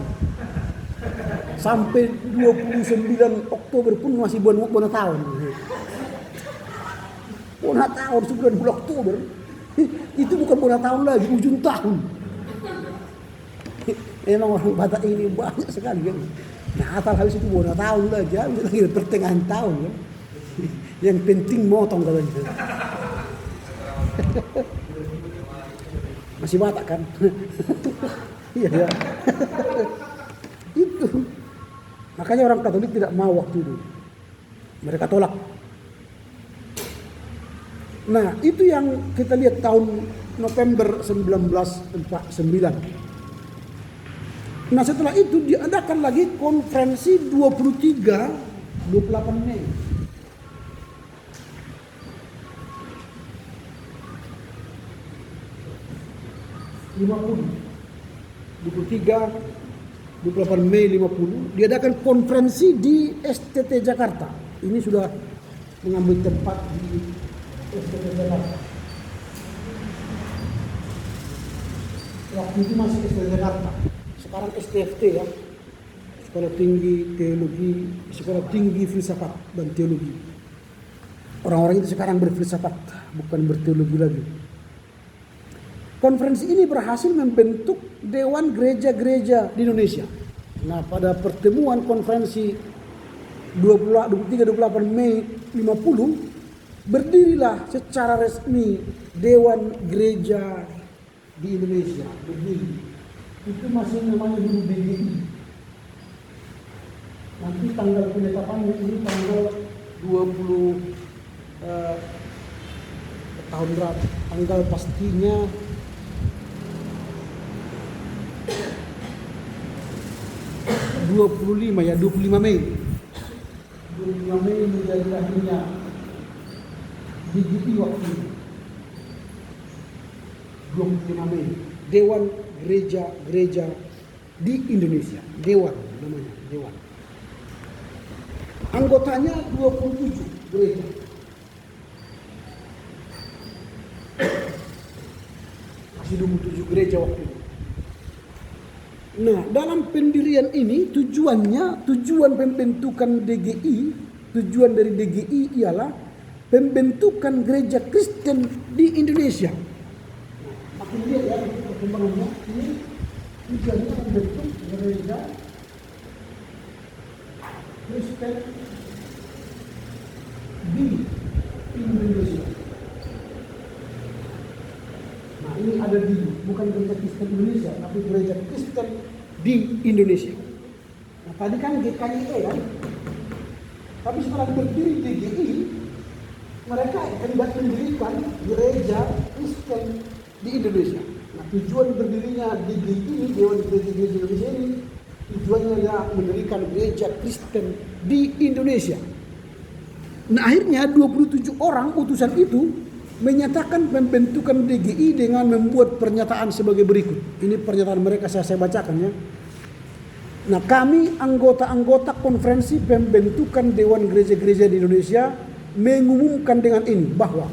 Sampai 29 Oktober pun masih bulan tahun. Bulan tahun sebulan bulan Oktober. Itu bukan bulan tahun lagi, ujung tahun. Memang orang Batak ini banyak sekali kan. Natal habis itu bulan tahun lagi, habis lagi pertengahan tahun kan. Yang penting motong katanya. Masih Batak kan? Iya. Itu. Makanya orang Katolik tidak mau waktu itu. Mereka tolak. Nah, itu yang kita lihat tahun November 1949. Nah, setelah itu diadakan lagi konferensi 28 Mei. Mei 50 diadakan konferensi di STT Jakarta. Ini sudah mengambil tempat di STT Jakarta. Waktu itu masih STT Jakarta. Sekarang STFT ya. Sekolah Tinggi Teologi, Sekolah Tinggi Filsafat dan Teologi. Orang-orang itu sekarang berfilsafat, bukan berteologi lagi. Konferensi ini berhasil membentuk Dewan Gereja-Gereja di Indonesia. Nah, pada pertemuan konferensi 23-28 Mei 50, berdirilah secara resmi Dewan Gereja di Indonesia. Berdiri. itu masih namanya dulu DGI. Nanti tanggal penetapannya ini tanggal 20 tahun berapa? Tanggal pastinya ...25 Mei. 25 Mei menjadi akhirnya DGI waktu itu. 25 Mei. Dewan Gereja di Indonesia. Dewan namanya, Dewan. Anggotanya 27 gereja. Masih 27 gereja waktu itu. Nah, dalam pendirian ini tujuan pembentukan DGI, tujuan dari DGI ialah pembentukan gereja Kristen di Indonesia. Nah, makin lihat ya perkembangannya, ini tujuannya membentuk gereja Kristen di Indonesia. Nah, ini ada di, bukan gereja Kristen Indonesia, tapi gereja Kristen di Indonesia. Nah, tadi kan GKIE kan, tapi setelah berdiri DGI, mereka hendak mendirikan gereja Kristen di Indonesia. Nah, tujuan berdirinya DGI ini, Dewan Gereja-Gereja Indonesia ini, tujuannya adalah mendirikan gereja Kristen di Indonesia. Nah, akhirnya 27 orang utusan itu menyatakan pembentukan DGI dengan membuat pernyataan sebagai berikut. Ini pernyataan mereka, saya bacakan ya. Nah, kami anggota-anggota konferensi pembentukan Dewan Gereja-Gereja di Indonesia mengumumkan dengan ini bahwa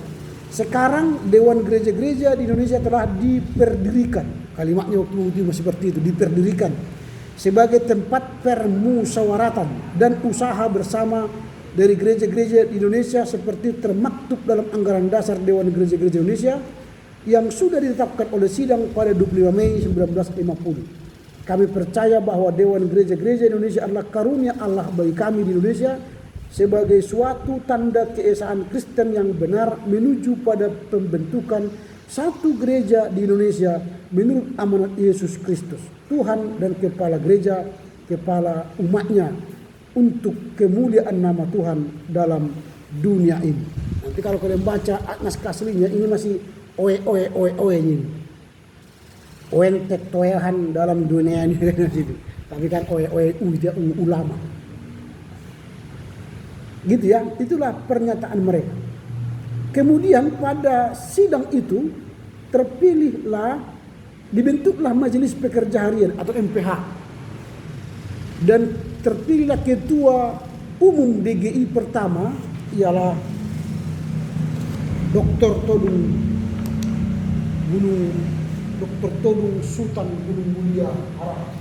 sekarang Dewan Gereja-Gereja di Indonesia telah diperdirikan. Kalimatnya waktu itu masih seperti itu, diperdirikan sebagai tempat permusyawaratan dan usaha bersama dari gereja-gereja di Indonesia seperti termaktub dalam anggaran dasar Dewan Gereja-Gereja Indonesia yang sudah ditetapkan oleh sidang pada 25 Mei 1950. Kami percaya bahwa Dewan Gereja-Gereja Indonesia adalah karunia Allah bagi kami di Indonesia sebagai suatu tanda keesaan Kristen yang benar menuju pada pembentukan satu gereja di Indonesia menurut amanat Yesus Kristus, Tuhan dan Kepala Gereja, Kepala umatnya, untuk kemuliaan nama Tuhan dalam dunia ini. Nanti kalau kalian baca naskah aslinya ini masih oe ini. Oentek toehan dalam dunia ini. Tapi kan oe ulama. Gitu ya, itulah pernyataan mereka. Kemudian pada sidang itu dibentuklah Majelis Pekerja Harian atau MPH. Dan terpilihlah ketua umum DGI pertama ialah Dr. Todung Sultan Gunung Mulia Harahap.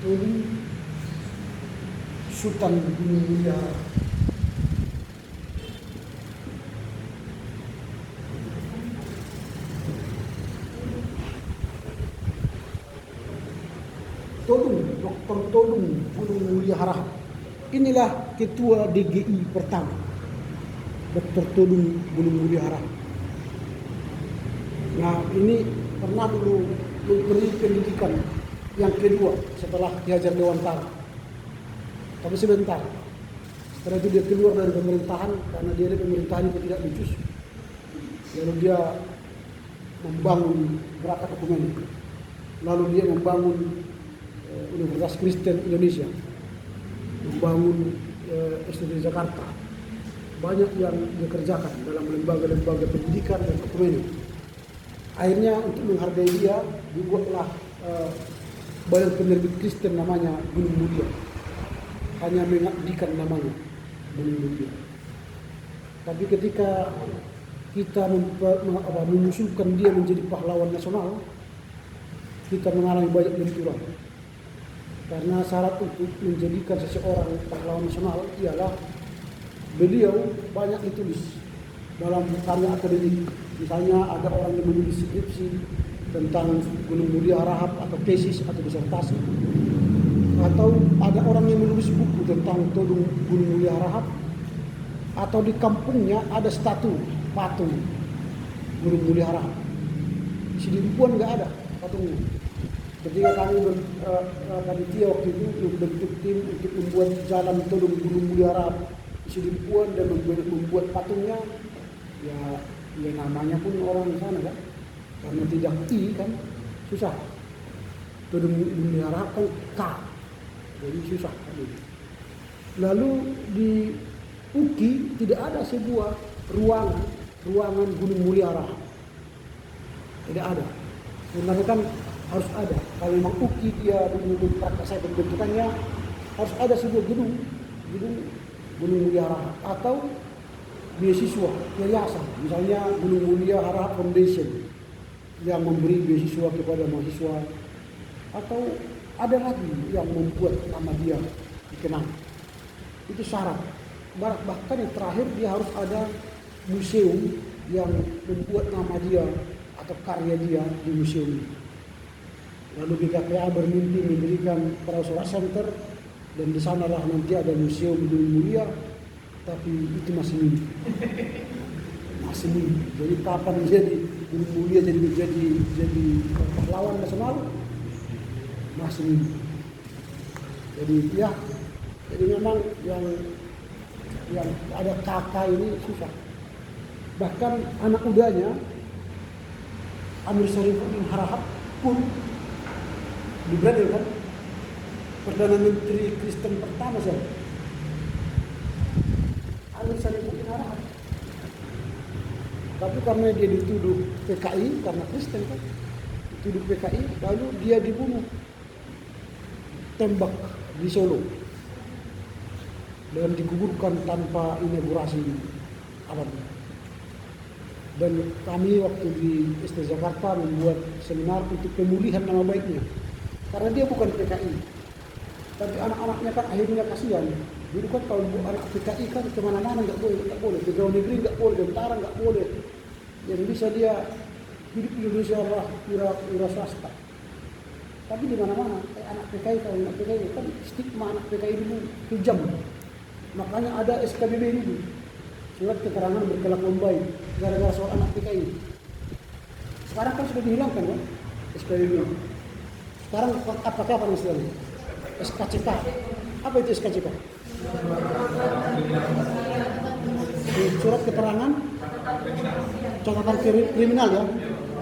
Todung Sultan Gunung Mulia Harahap. Dr. Todung Gunung Mulia Harahap. Inilah ketua DGI pertama, Dr. Todung Gunung Mulia Harahap. Nah, ini pernah dulu memberi pendidikan yang kedua setelah diajar Dewantara. Tapi sebentar. Setelah itu dia keluar dari pemerintahan karena dia di pemerintahan itu tidak becus. Lalu dia membangun Gerakan Ekumenik. Lalu dia membangun Universitas Kristen Indonesia, membangun STT Jakarta. Banyak yang dikerjakan dalam lembaga-lembaga pendidikan dan ekumenik. Akhirnya untuk menghargai dia dibuatlah badan penerbit Kristen namanya Gunung Mulia. Hanya mengabdikan namanya Gunung Mulia. Tapi ketika kita mengusulkan dia menjadi pahlawan nasional, kita mengalami banyak benturan. Karena syarat untuk menjadikan seseorang pahlawan nasional ialah beliau banyak ditulis dalam karya akademik. Misalnya ada orang yang menulis skripsi tentang Gunung Mulia Harahap atau tesis atau disertasi. Atau ada orang yang menulis buku tentang Todung Gunung Mulia Harahap. atau di kampungnya ada statue patung Gunung Mulia Harahap. Di Sidimpuan nggak ada patungnya. Ketika kami panitia waktu itu membentuk tim untuk membuat jalan tolong Gunung Mulia Harahap di Sidimpuan dan membuat patungnya, ya namanya pun orang sana kan, karena tidak I kan susah. Tolong Gunung Mulia Harahap kan K, jadi susah. Lalu di UKI tidak ada sebuah ruangan Gunung Mulia Harahap. Tidak ada. Sebenarnya kan harus ada. Kalau memang UKI dia menurut praktek bentukannya harus ada sebuah gedung Gunung Mulia Harahap atau beasiswa yayasan. Misalnya Gunung Mulia Harahap Foundation yang memberi beasiswa kepada mahasiswa, atau ada lagi yang membuat nama dia dikenal. Itu syarat. Bahkan yang terakhir dia harus ada museum yang membuat nama dia atau karya dia di museum ini. Lalu BKPA bermimpi mendirikan Prasorat Center, dan di sanalah nanti ada museum Gunung Mulia, tapi itu masih mimpi. Masih mimpi. Jadi kapan jadi Gunung Mulia jadi pahlawan nasional? Masih mimpi. Jadi memang yang ada kakak ini susah. Bahkan anak mudanya Amir Syarifuddin Harahap pun di Brazil kan, Perdana Menteri Kristen pertama siapa? Amir Syarifuddin Harahap. Tapi karena dia dituduh PKI, karena Kristen kan, dituduh PKI, lalu dia dibunuh, tembak di Solo, dan dikuburkan tanpa inaugurasi alam. Dan kami waktu di ST Jakarta membuat seminar untuk pemulihan nama baiknya, karena dia bukan PKI, tapi anak-anaknya kan akhirnya kasihan. Dulu kan kalau anak PKI kan kemana-mana nggak boleh, pegawai negeri nggak boleh, tentara nggak boleh, yang bisa dia hidup di Indonesia adalah wira swasta. Tapi di mana-mana anak PKI, kalau anak PKI kan stigma anak PKI dulu kejam. Makanya ada SKBB ini, surat keterangan berkelakuan baik, gara-gara soal anak PKI. Sekarang kan sudah dihilangkan kan SKBB. Sekarang pakai apa istilahnya? SKCK. Apa itu SKCK? Surat keterangan catatan kriminal ya.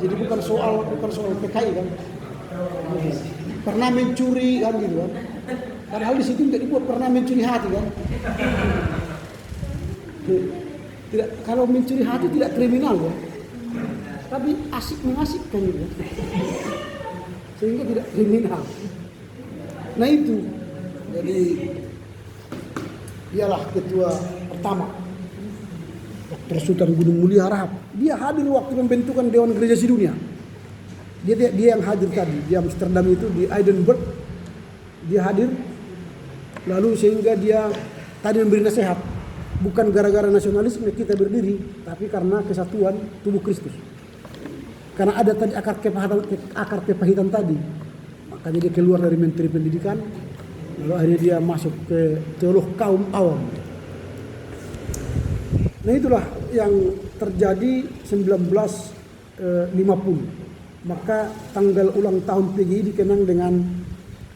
Jadi bukan soal PKI kan. Pernah mencuri kan gitu kan. Padahal di situ tidak dibuat pernah mencuri hati kan. Tidak, kalau mencuri hati tidak kriminal ya. Tapi asik mengasikkan gitu ya. Sehingga tidak kriminal. Nah itu. Jadi dialah ketua pertama Dr. Sultan Gunung Mulia Harahap. Dia hadir waktu pembentukan Dewan Gereja Sedunia. Dia yang hadir tadi di Amsterdam itu, di Edinburgh. Dia hadir. Lalu sehingga dia tadi memberi nasihat. Bukan gara-gara nasionalisme kita berdiri, tapi karena kesatuan tubuh Kristus. Karena ada tadi akar kepahitan tadi. Makanya dia keluar dari Menteri Pendidikan. Lalu akhirnya dia masuk ke teolog kaum awam. Nah itulah yang terjadi 1950. Maka tanggal ulang tahun PGI dikenang dengan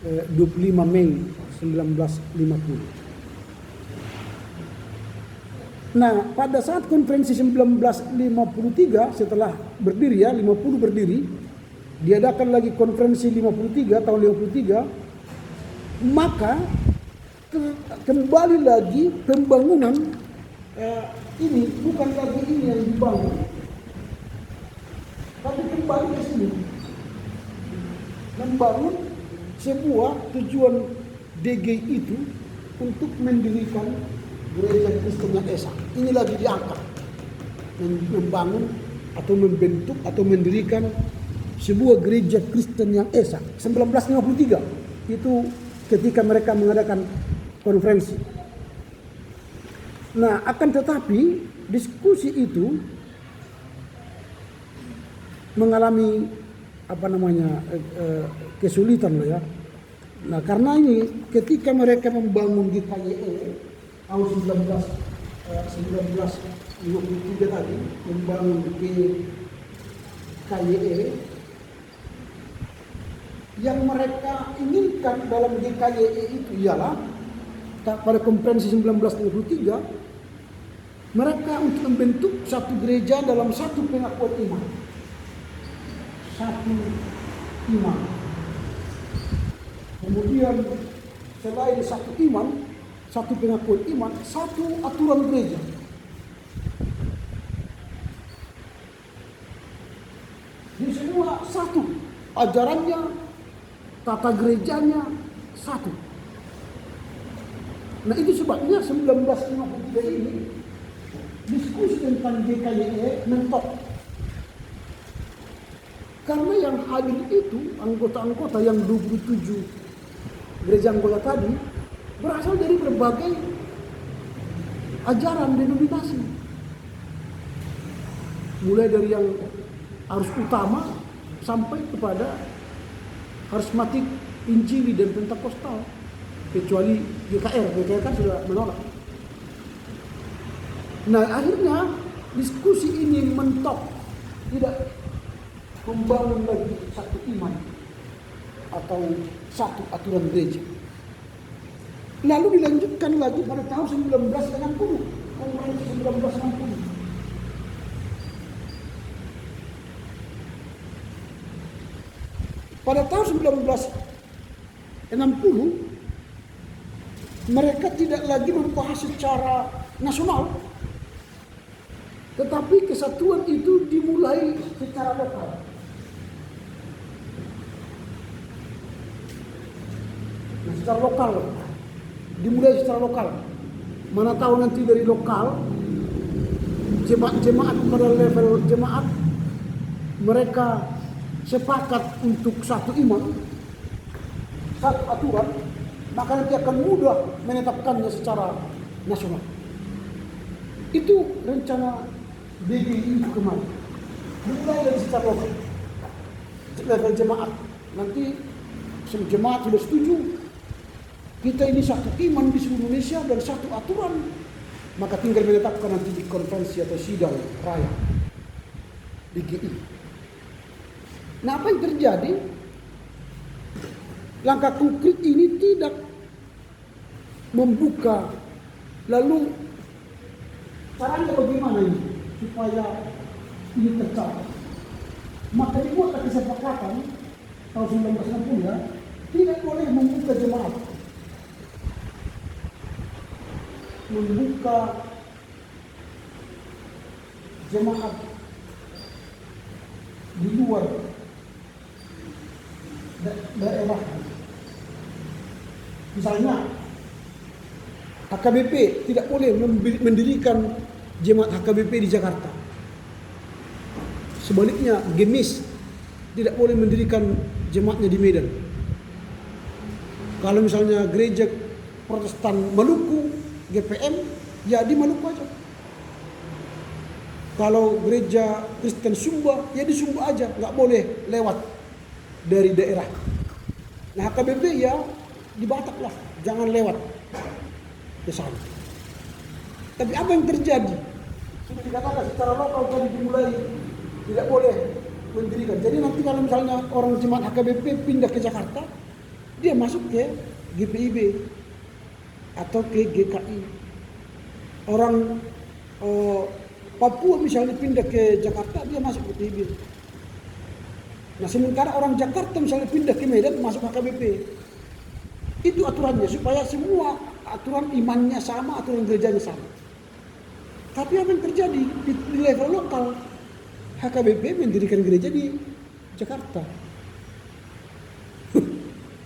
25 Mei 1950. Nah pada saat konferensi 1953 setelah berdiri ya 50 berdiri, diadakan lagi konferensi 53 tahun 53, maka kembali lagi pembangunan ini bukan lagi ini yang dibangun, tapi kembali ke sini membangun sebuah tujuan DG itu untuk mendirikan gereja Kristen yang esa. Ini lagi diangkat, membangun atau membentuk atau mendirikan sebuah gereja Kristen yang esa. 1953 itu ketika mereka mengadakan konferensi. Nah, akan tetapi diskusi itu mengalami kesulitan ya. Nah, karena ini ketika mereka membangun GKYE tahun 1953 tadi membangun GKYE, yang mereka inginkan dalam GKYE itu ialah pada konferensi 1953 mereka untuk membentuk satu gereja dalam satu pengakuan iman. Satu iman. Kemudian selain satu iman, satu pengakuan iman, satu aturan gereja. Jadi semua satu, ajarannya, tata gerejanya satu. Nah itu sebabnya 1953 ini diskusi tentang GKYE mentok. Karena yang hadir itu anggota-anggota yang 27 gereja anggota tadi berasal dari berbagai ajaran denominasi. Mulai dari yang arus utama sampai kepada karismatik, Injili dan Pentakostal. Kecuali GKR kan sudah menolak. Nah akhirnya diskusi ini mentok, tidak membangun lagi satu iman atau satu aturan gereja. Lalu dilanjutkan lagi pada tahun 1960, konferensi 1960. Pada tahun 1960 mereka tidak lagi membahas secara nasional, tetapi kesatuan itu dimulai secara lokal. Nah, secara lokal, dimulai secara lokal. Mana tahu nanti dari lokal, jemaat pada level jemaat mereka sepakat untuk satu iman, satu aturan, maka nanti akan mudah menetapkannya secara nasional. Itu rencana BGI kemarin. Dimulai dari secara lokal, level jemaat. Nanti semua jemaat sudah setuju, kita ini satu iman di seluruh Indonesia dan satu aturan, maka tinggal menetapkan nanti di konferensi atau sidang raya BGI. Nah apa yang terjadi? Langkah konkret ini tidak membuka. Lalu caranya bagaimana ini supaya ini tercapai? Maka dibuat kesepakatan tahun 1960 ya, tidak boleh membuka jemaat, membuka jemaat di luar daerah. Misalnya HKBP tidak boleh mendirikan jemaat HKBP di Jakarta. Sebaliknya GEMIS tidak boleh mendirikan jemaatnya di Medan. Kalau misalnya gereja Protestan Maluku, GPM, ya di Maluku aja. Kalau gereja Kristen Sumba, ya di Sumba aja, nggak boleh lewat dari daerah. Nah HKBP ya di Batak lah, jangan lewat ke sana. Tapi apa yang terjadi? Sudah dikatakan secara lokal tadi dimulai tidak boleh mendirikan. Jadi nanti kalau misalnya orang jemaat HKBP pindah ke Jakarta, dia masuk ke GPIB atau ke GKI. Orang Papua misalnya pindah ke Jakarta, dia masuk ke GPIB. Nah sementara orang Jakarta misalnya pindah ke Medan, masuk HKBP. Itu aturannya supaya semua aturan imannya sama, aturan gerejanya sama. Tapi apa yang terjadi di level lokal? HKBP mendirikan gereja di Jakarta.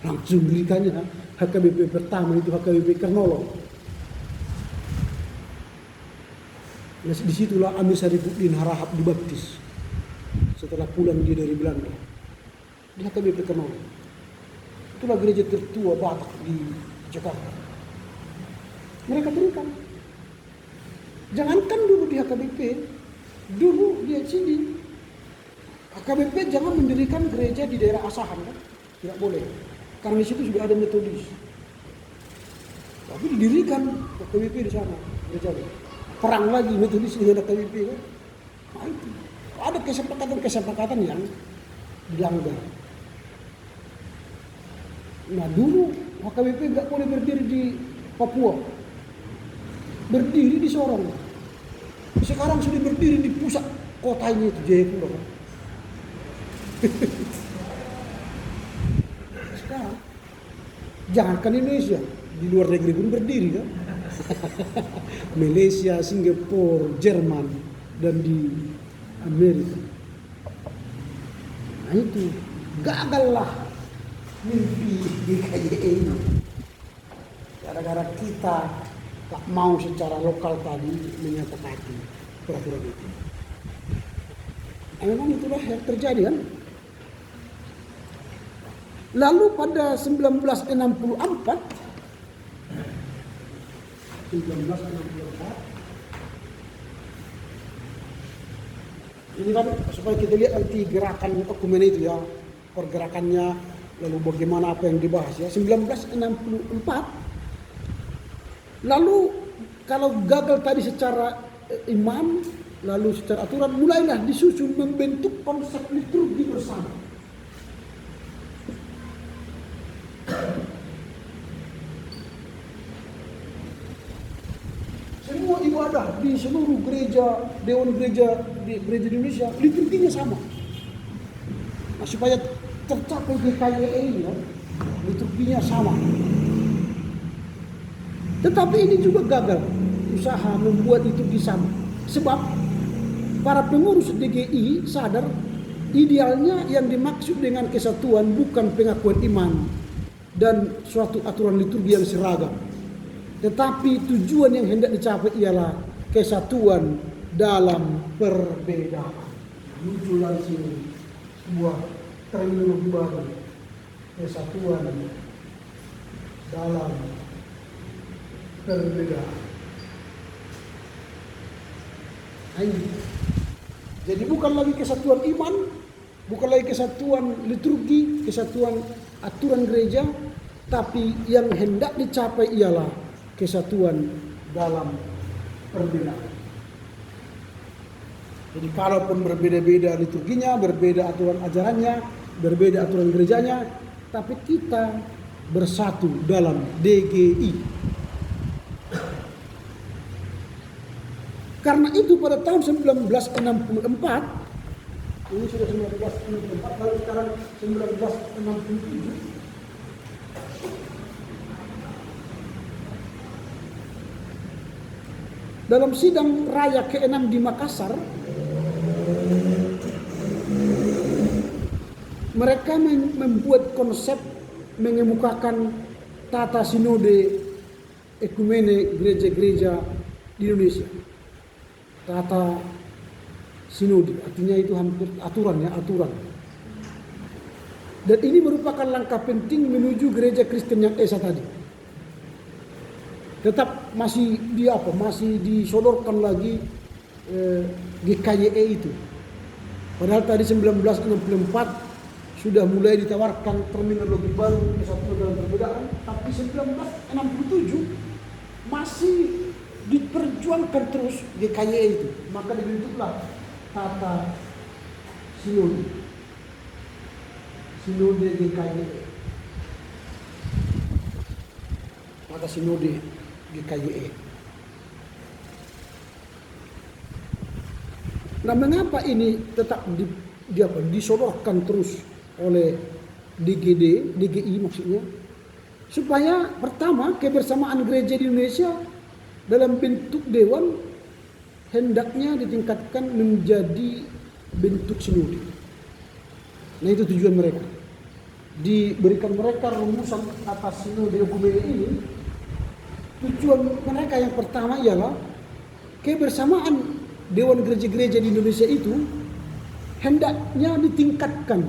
Langsung dirikannya HKBP pertama itu HKBP Kernolong. Nah, disitulah Amir Syarifuddin Harahap dibaptis setelah pulang dia dari Belanda di HKBP Kernolong. Itulah gereja tertua Batak di Jakarta. Mereka berikan. Jangankan dulu di HKBP, dulu di sini HKBP jangan mendirikan gereja di daerah Asahan, kan? Tidak boleh, karena di situ sudah ada Metodis. Tapi didirikan HKBP di sana gerejanya. perang lagi Metodis dengan KWP kan. Nah itu ada kesepakatan yang dilanggar. Nah dulu HKBP nggak boleh berdiri di Papua, berdiri di Sorong. Sekarang sudah berdiri di pusat kota ini itu Jayapura kan. Sekarang jangankan Indonesia, di luar negeri pun berdiri kan. Malaysia, Singapura, Jerman, dan di Amerika. Nah itu gagallah mimpi GKYE ini. Gara-gara kita tak mau secara lokal tadi menyepakati peraturan itu. Memang itulah yang terjadi kan. Lalu pada 1964 ini kan supaya kita lihat nanti gerakan dokumen itu ya, pergerakannya, lalu bagaimana apa yang dibahas ya. 1964 lalu kalau gagal tadi secara iman, lalu secara aturan mulailah disusun membentuk konsep liturgi bersama. Semua ibadah di seluruh gereja, dewan gereja di Indonesia, liturginya sama. Nah, supaya tercapai GKYE ini, ya, liturginya sama. Tetapi ini juga gagal usaha membuat liturgi sama. Sebab para pengurus DGI sadar idealnya yang dimaksud dengan kesatuan bukan pengakuan iman dan suatu aturan liturgi yang seragam. Tetapi tujuan yang hendak dicapai ialah kesatuan dalam perbedaan. Muncul dari sini sebuah terminologi baru, kesatuan dalam perbedaan. Jadi bukan lagi kesatuan iman, bukan lagi kesatuan liturgi, kesatuan aturan gereja, tapi yang hendak dicapai ialah kesatuan dalam perbedaan. Jadi kalaupun berbeda-beda liturginya, berbeda aturan ajarannya, berbeda aturan gerejanya, tapi kita bersatu dalam DGI. Karena itu pada tahun 1964, ini sudah 1964, lalu sekarang 1967, dalam sidang raya ke-6 di Makassar, mereka membuat konsep mengemukakan tata sinode ekumene gereja-gereja di Indonesia. Tata sinode, artinya itu hampir aturan ya, aturan. Dan ini merupakan langkah penting menuju gereja Kristen yang esa tadi. Tetap masih masih disodorkan lagi GKYE itu. Padahal tadi 1964 sudah mulai ditawarkan terminologi baru kesatuan dalam perbedaan, tapi 1967 masih diperjuangkan terus GKYE itu. Maka dibentuklah tata sinode GKYE, tata sinode GKYE. Nah, mengapa ini tetap disodorkan terus oleh DGI maksudnya? Supaya pertama, kebersamaan gereja di Indonesia dalam bentuk dewan hendaknya ditingkatkan menjadi bentuk sinode. Nah, itu tujuan mereka. Diberikan mereka rumusan atas sinode ekumene ini. Tujuan mereka yang pertama ialah kebersamaan dewan gereja-gereja di Indonesia itu hendaknya ditingkatkan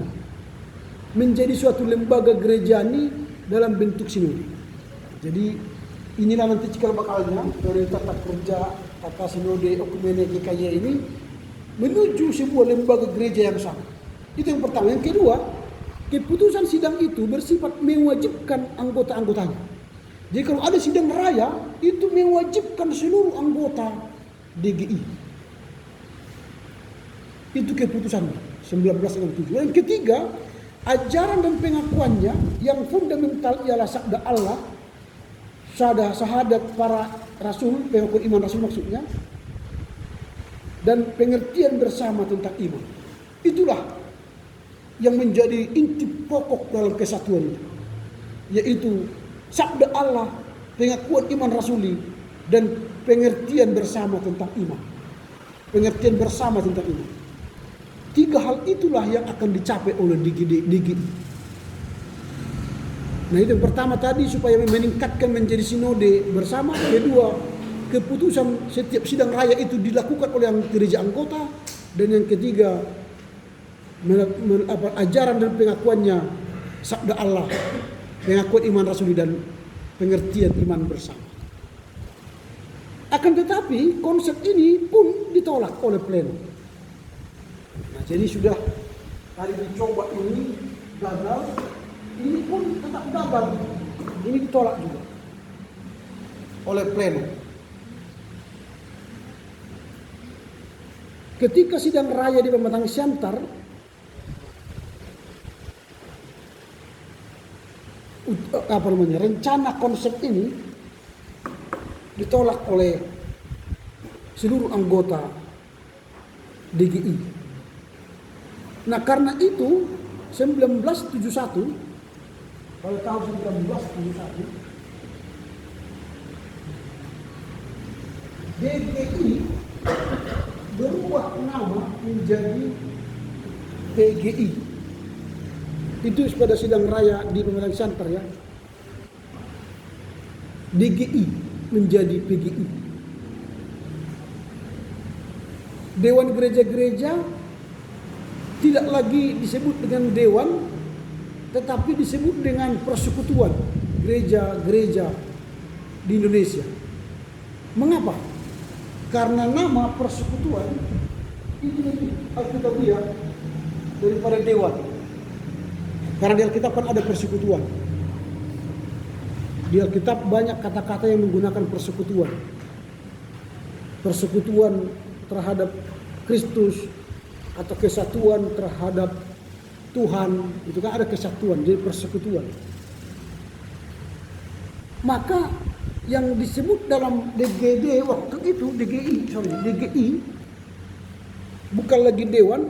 menjadi suatu lembaga gerejani dalam bentuk sinode. Jadi inilah nanti cikal bakalnya dari tata kerja tata sinode ekumene GKY ini menuju sebuah lembaga gereja yang sama. Itu yang pertama. Yang kedua, keputusan sidang itu bersifat mewajibkan anggota-anggotanya. Jadi kalau ada sidang raya, itu mewajibkan seluruh anggota DGI. Itu keputusannya 1967. Yang ketiga, ajaran dan pengakuannya yang fundamental ialah sabda Allah, syahadat para rasul, pengakuan iman rasul maksudnya, dan pengertian bersama tentang iman. Itulah yang menjadi inti pokok dalam kesatuan itu, yaitu sabda Allah, pengakuan iman rasuli, dan pengertian bersama tentang iman. Pengertian bersama tentang iman. Tiga hal itulah yang akan dicapai oleh DGI. Nah, itu yang pertama tadi supaya meningkatkan menjadi sinode bersama. Kedua, keputusan setiap sidang raya itu dilakukan oleh gereja anggota. Dan yang ketiga, ajaran dan pengakuannya sabda Allah, pengakuan iman rasuli, dan pengertian iman bersama. Akan tetapi konsep ini pun ditolak oleh pleno. Nah, jadi sudah hari dicoba ini gagal, ini pun tetap gagal. Ini ditolak juga oleh pleno. Ketika sidang raya di Pematang Siantar, rencana konsep ini ditolak oleh seluruh anggota DGI. Nah, karena itu 1971, pada tahun 1971, DGI berubah nama menjadi PGI. Itu pada sidang raya di Pematang Siantar ya. DGI menjadi PGI. Dewan gereja-gereja tidak lagi disebut dengan dewan, tetapi disebut dengan persekutuan gereja-gereja di Indonesia. Mengapa? Karena nama persekutuan itu lebih alkitabiah daripada dewan. Karena di Alkitab kan ada persekutuan. Di Alkitab banyak kata-kata yang menggunakan persekutuan. Persekutuan terhadap Kristus atau kesatuan terhadap Tuhan, itu kan ada kesatuan, jadi persekutuan. Maka yang disebut dalam DGD waktu itu, DGI bukan lagi dewan,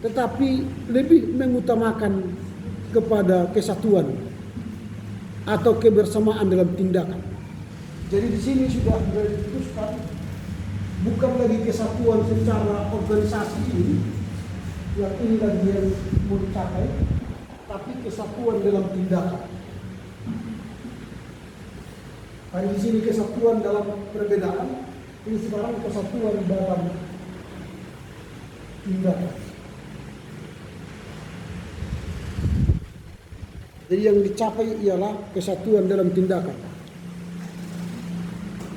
tetapi lebih mengutamakan kepada kesatuan atau kebersamaan dalam tindakan. Jadi di sini sudah diputuskan bukan lagi kesatuan secara organisasi ini, yang ini lagi yang mau dicapai, tapi kesatuan dalam tindakan. Hari di sini kesatuan dalam perbedaan, ini sekarang kesatuan dalam tindakan. Jadi yang dicapai ialah kesatuan dalam tindakan.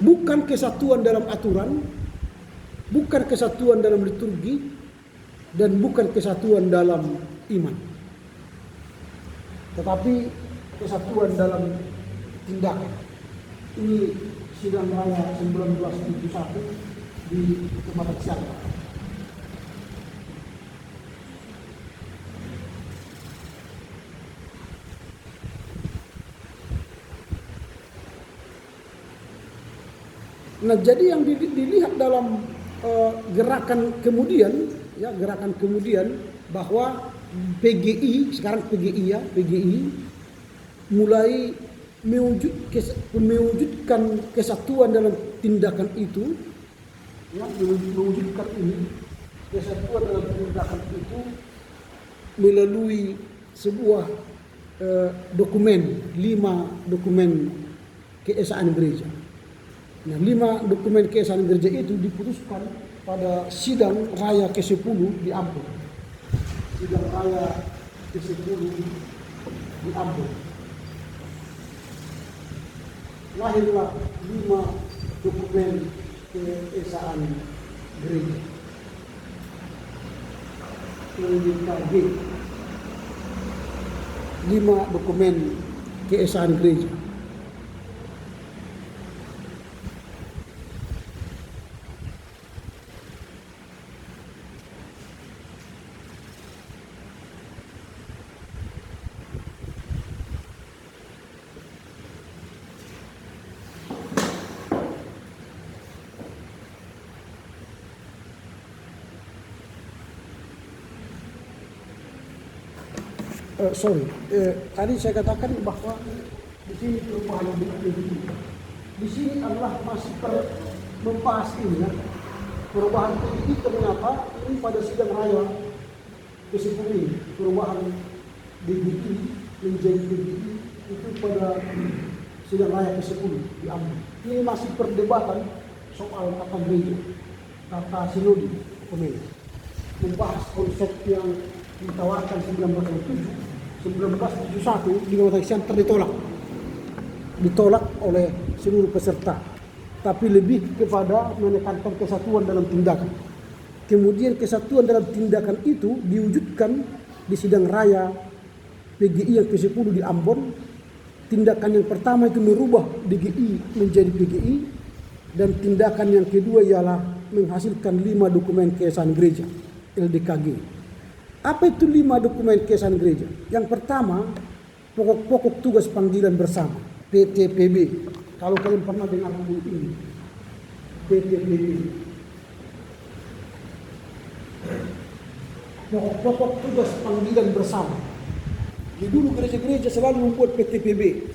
Bukan kesatuan dalam aturan, bukan kesatuan dalam liturgi, dan bukan kesatuan dalam iman. Tetapi kesatuan dalam tindakan. Ini sidang raya 1971 di Pematang Siantar. Nah, jadi yang dilihat dalam gerakan kemudian bahwa PGI, sekarang PGI ya, PGI mulai mewujudkan kesatuan dalam tindakan itu, ya, mewujudkan ini kesatuan dalam tindakan itu melalui sebuah dokumen, 5 dokumen keesaan gereja. Nah, 5 dokumen keesaan gereja itu diputuskan pada sidang raya ke-10 di Ambon. Sidang raya ke-10 di Ambon. Lahirlah 5 dokumen keesaan gereja. LDKG. 5 dokumen keesaan gereja. Tadi saya katakan bahwa di sini perubahan begini. Di sini adalah masih membahas ini ya. Perubahan ini ternyata ini pada sidang raya ke-10 ini, perubahan DGI menjadi DGI itu pada sidang raya ke-10 di Ambon. Ini masih perdebatan soal tata gereja, tata sinodi pemilu. Membahas konsep yang ditawarkan 1971 di Kota Center ditolak oleh seluruh peserta, tapi lebih kepada menekankan kesatuan dalam tindakan. Kemudian kesatuan dalam tindakan itu diwujudkan di sidang raya PGI yang ke-10 di Ambon. Tindakan yang pertama itu merubah DGI menjadi PGI, dan tindakan yang kedua ialah menghasilkan 5 dokumen keesaan gereja LDKG. Apa itu 5 dokumen keesaan gereja? Yang pertama, pokok-pokok tugas panggilan bersama, PTPB. Kalau kalian pernah dengar buku ini, PTPB. Pokok-pokok tugas panggilan bersama. Jadi dulu gereja-gereja selalu membuat PTPB.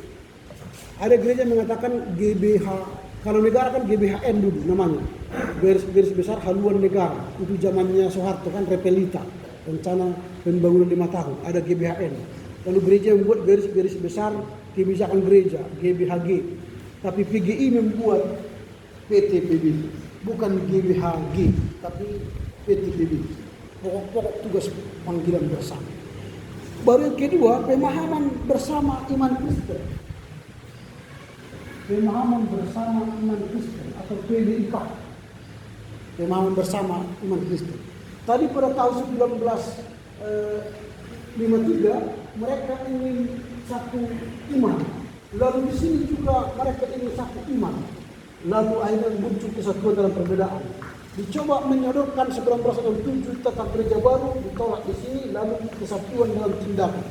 Ada gereja mengatakan GBH, kalau negara kan GBHN dulu namanya. Garis besar haluan negara. Itu zamannya Soeharto kan Repelita. Rencana pembangunan 5 tahun, ada GBHN. Lalu gereja membuat garis besar kebijakan gereja, GBHG. Tapi PGI membuat PTPB, bukan GBHG, tapi PTPB. Pokok-pokok tugas panggilan bersama. Baru yang kedua, pemahaman bersama iman Kristen. Pemahaman bersama iman Kristen atau PDIK. Pemahaman bersama iman Kristen. Tadi pada tahun 1953 mereka ingin satu iman. Lalu di sini juga mereka ingin satu iman. Lalu akhirnya muncul kesatuan dalam perbedaan. Dicoba menyodorkan 1967 tata gereja baru, ditolak di sini, lalu kesatuan dalam tindakan.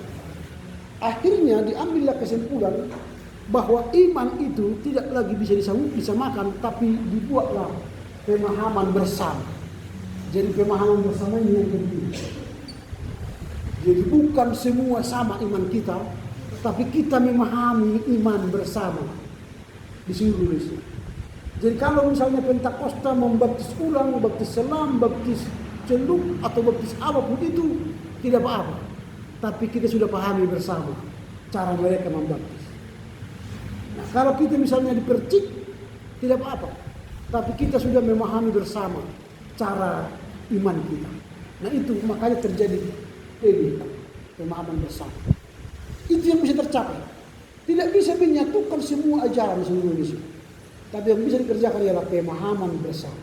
Akhirnya diambillah kesimpulan bahwa iman itu tidak lagi bisa disamakan, tapi dibuatlah pemahaman bersama. Jadi pemahaman bersama ini yang penting. Jadi bukan semua sama iman kita, tapi kita memahami iman bersama di seluruh Indonesia. Jadi kalau misalnya Pentakosta membaptis ulang, baptis selam, baptis celup atau baptis apapun itu tidak apa-apa. Tapi kita sudah pahami bersama cara mereka membaptis. Nah, kalau kita misalnya dipercik tidak apa-apa. Tapi kita sudah memahami bersama cara iman kita. Nah itu makanya terjadi pemahaman bersama. Itu yang bisa tercapai. Tidak bisa menyatukan semua ajaran seluruh Indonesia. Tapi yang bisa dikerjakan ialah pemahaman bersama.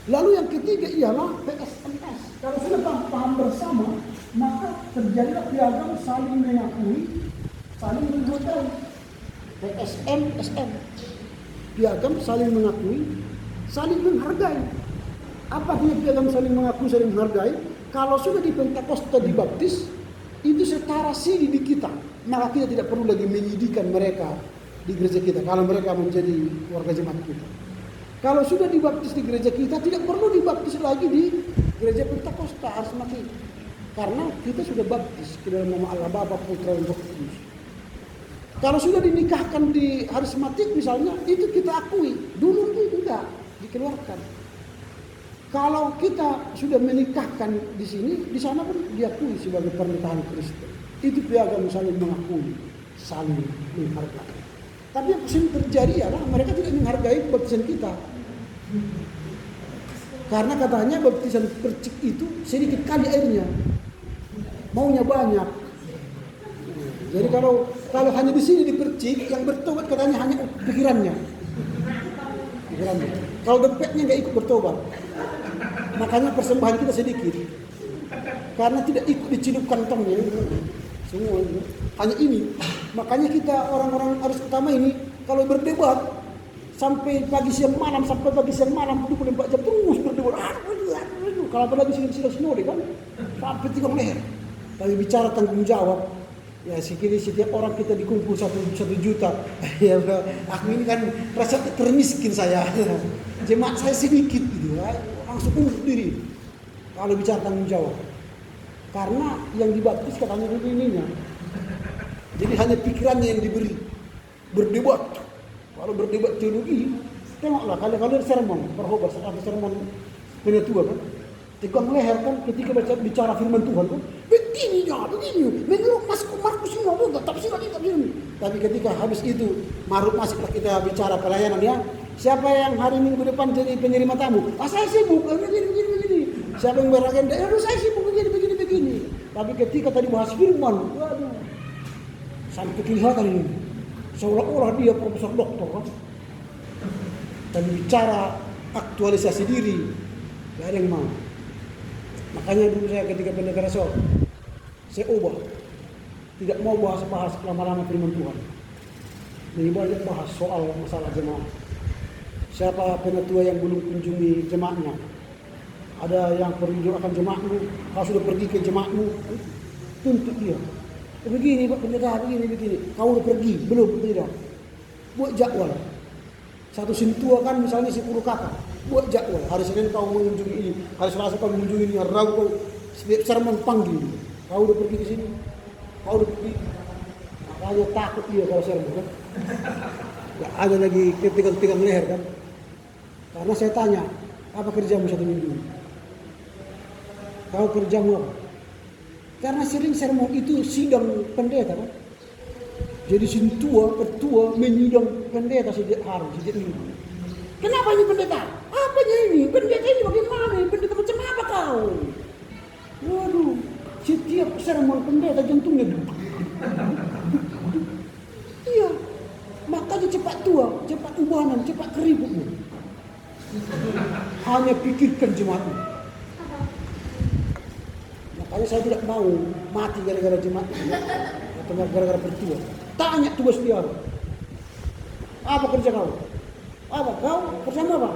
Lalu yang ketiga ialah PSMS. Kalau sudah paham bersama, maka terjadilah piagam saling mengakui, saling menghargai. PSM, SM. Piagam saling mengakui, saling menghargai. Apa artinya piagam saling mengakui, saling menghargai? Kalau sudah di Pentakosta dibaptis, itu setara sidi di kita. Maka kita tidak perlu lagi menyidikan mereka di gereja kita kalau mereka menjadi warga jemaat kita. Kalau sudah dibaptis di gereja kita, tidak perlu dibaptis lagi di gereja Pentakosta, harus mati. Karena kita sudah baptis ke dalam nama Allah Bapa, Putra, dan Roh Kudus. Kalau sudah dinikahkan di harismatik misalnya, itu kita akui. Dulu itu enggak dikeluarkan. Kalau kita sudah menikahkan di sini, di sana pun diakui sebagai pernikahan Kristen. Itu piagam saling mengakui, saling menghargai. Tapi yang sering terjadi adalah mereka tidak menghargai baptisan kita. Karena katanya baptisan percik itu sedikit kali airnya, maunya banyak. Jadi kalau hanya di sini dipercik, yang bertobat katanya hanya pikirannya. Kalau dompetnya nggak ikut bertobat, makanya persembahan kita sedikit. Karena tidak ikut diciduk kantongnya, semua itu. Hanya ini. Makanya kita orang-orang harus utama ini kalau berdebat sampai pagi siang malam duduk 4 jam terus berdebat. Kalau apalagi sidang sinode kan sampai 3 leher. Tapi bicara tanggung jawab, ya setiap orang kita dikumpul 1 juta. Ya aku ini kan rasa termiskin saya. Jemaat saya sedikit gitu, langsung urus diri. Kalau bicara tanggung jawab. Karena yang dibaptis katanya ininya. Jadi hanya pikirannya yang diberi. Berdebat. Kalau berdebat teologi, tengoklah kalian sermon, perhobas atau sermon penetua kan. Tegang leher kan ketika bicara firman Tuhan kan. Begini. Menurut Markus ini tapi ketika habis itu masuklah kita bicara pelayanan ya. Siapa yang hari minggu depan jadi penerima tamu? Saya sibuk begini. Siapa yang beragenda? Saya sibuk begini. Tapi ketika tadi bahas firman, waduh, sampai kelihatan ini seolah-olah dia profesor doktor kan. Dan bicara aktualisasi diri, gak ada yang mau. Makanya dulu saya ketika pendekar Rasul, saya ubah, tidak mau bahas lama-lama firman Tuhan. Lebih banyak bahas soal masalah jemaah. Siapa penatua yang belum kunjungi jemaahnya? Ada yang perlu akan jemaahmu, kau sudah pergi ke jemaahmu, tuntut dia. Begini Pak Pendeta, begini. Kau udah pergi, belum tidak? Buat jadwal. Satu sintua kan misalnya 10 kakak. Buat jadwal. Hari Senin kau mengunjungi ini, hari Selasa kau mengunjungi ini, hari Rabu kau setiap sermon panggil. Kau udah pergi ke sini, kau udah pergi. Makanya takut dia kalau sermon kan. Gak ada lagi ketegang leher kan. Karena saya tanya, apa kerjamu 1 minggu? Kau kerjamu apa? Karena sering sermon itu sidang pendeta kan. Jadi petua menyidang pendeta sejak minggu. Kenapa ini pendeta? Apanya ini? Pendeta ini bagaimana? Pendeta macam apa kau? Waduh, setiap sermon pendeta jantungnya iya, makanya cepat tua, cepat ubanan, cepat keributmu. Hanya pikirkan jemaatmu. Makanya saya tidak mau mati gara-gara jemaat atau gara-gara pertua. Tanya tugas dia apa kerja kau? Apa kau bersama apa?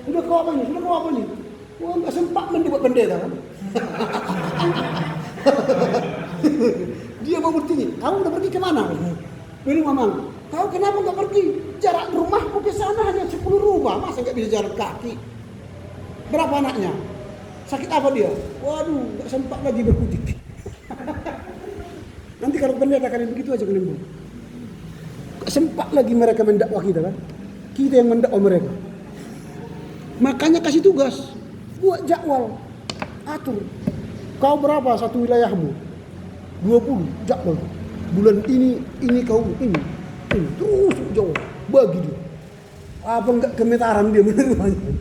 Sudah kau apa ini? Wah, nggak sempat mendebat pendeta kan? Dia mau bertanya, kamu udah pergi kemana? Pilih mamang, kau kenapa nggak pergi? Jarak rumahku ke sana hanya 10 rumah, masa nggak bisa jalan kaki? Berapa anaknya? Sakit apa dia? Waduh, nggak sempat lagi berkutik. Nanti kalau pendeta kalian begitu aja kalian buat. Gak sempat lagi mereka mendakwa kita kan? Kita yang mendakwa mereka. Makanya kasih tugas, buat jadwal, atur. Kau berapa satu wilayahmu? 20 jadwal. Bulan ini kau ini terus jauh bagi dia. Apa enggak gemetaran dia menerimanya?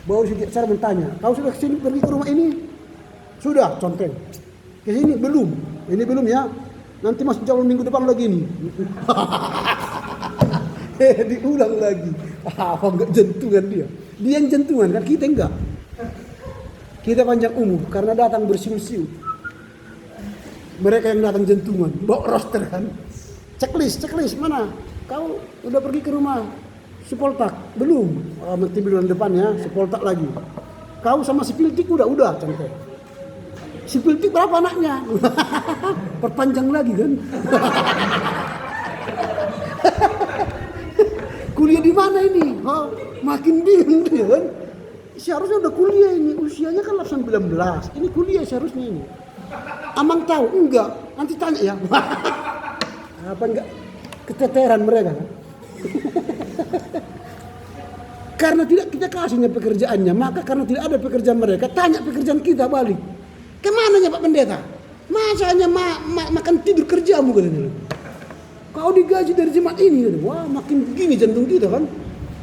Baru setiap saya bertanya, kau sudah kesini pergi ke rumah ini? Sudah, contoh. Ke sini belum. Ini belum ya. Nanti masuk jauh minggu depan lagi nih. Diulang lagi. Apa enggak jantungan dia? Dia yang jantungan kan, kita enggak. Kita panjang umur karena datang bersiul-siul. Mereka yang datang jantungan, bawa roster kan. Checklist mana? Kau udah pergi ke rumah Supoltak? Belum. Nanti bulan depan ya, Supoltak lagi. Kau sama si Piltik udah contoh. Si Piltik berapa anaknya? Perpanjang lagi kan. Kuliah di mana ini? Makin bingung dia kan. Seharusnya udah kuliah ini, usianya kan 19. Ini kuliah seharusnya ini. Amang tahu? Enggak. Nanti tanya ya. Apa enggak keteteran mereka kan? Karena tidak kita kasihnya pekerjaannya, maka karena tidak ada pekerjaan mereka, tanya pekerjaan kita balik. Kemana ya Pak Pendeta? Masa hanya makan tidur kerjamu katanya. Kau digaji dari jemaat ini. Wah, makin begini jantung kita kan.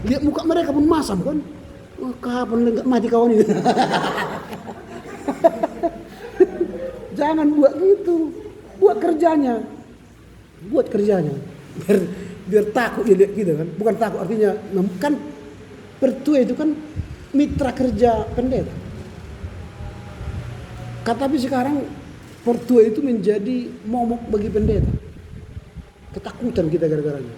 Lihat muka mereka pun masam kan. Wah, kapan enggak mati kawan ini? Jangan buat gitu. Buat kerjanya. Biar takut dia lihat kita kan. Bukan takut artinya kan pertua itu kan mitra kerja pendeta. Tapi sekarang pertua itu menjadi momok bagi pendeta. Ketakutan kita gara-garanya.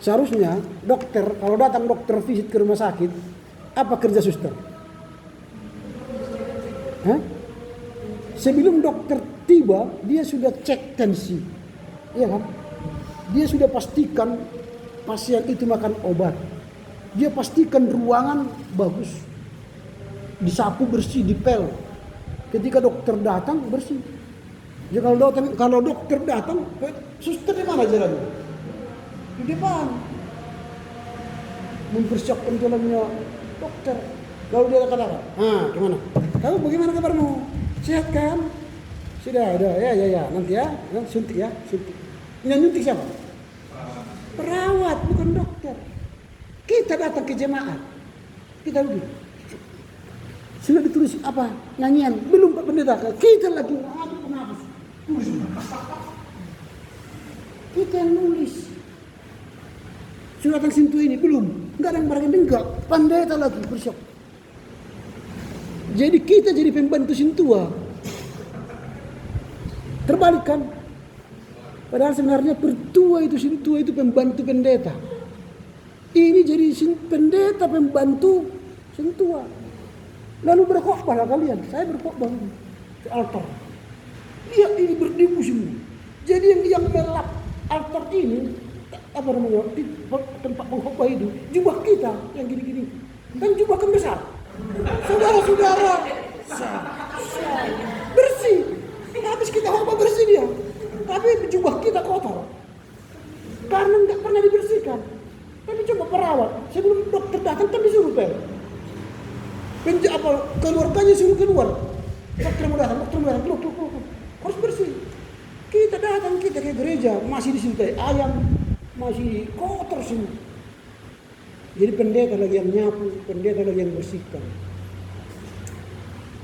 Seharusnya dokter, kalau datang dokter visit ke rumah sakit, apa kerja suster? Sebelum dokter tiba, dia sudah cek tensi. Iya kan? Dia sudah pastikan pasien itu makan obat. Dia pastikan ruangan bagus. Disapu bersih, dipel. Ketika dokter datang bersih. Ya kalau dokter datang, suster di mana jalannya? Di depan. Mempersiapkan jalannya dokter. Lalu dia katakan, gimana? Kamu bagaimana kabarmu? Sehat kan? Sudah, ya, nanti ya, suntik ya, suntik. Yang nyuntik siapa? Perawat, bukan dokter. Kita datang ke jemaat, kita begini. Sudah ditulis apa? Nyanyian, belum Pak Pendeta. Kita lagi nafas. Kita yang nulis. Sudah datang sentuh ini, belum. Enggak ada yang barang enggak. Pendeta lagi bersiap. Jadi kita jadi pembantu sintua. Terbalik kan? Padahal sebenarnya pertua itu sintua itu pembantu pendeta. Ini jadi pendeta pembantu sintua. Lalu berkhotbah kalian. Saya berkhotbah di altar. Lihat ini berdiri semua. Jadi yang melap altar ini apa namanya di tempat pengkhotbah itu jubah kita yang gini-gini. Dan jubah kan besar. Saudara-saudara, bersih. Habis kita khotbah bersih dia. Tapi jubah kita kotor. Karena nggak pernah dibersihkan. Tapi coba perawat. Sebelum dokter datang kan disuruh pel. Keluarganya suruh keluar. Dokter mau datang, keluar. Harus bersih. Kita datang, kita ke gereja. Masih disintai ayam. Masih kotor semua. Jadi pendeta lagi yang nyapu. Pendeta lagi yang bersihkan.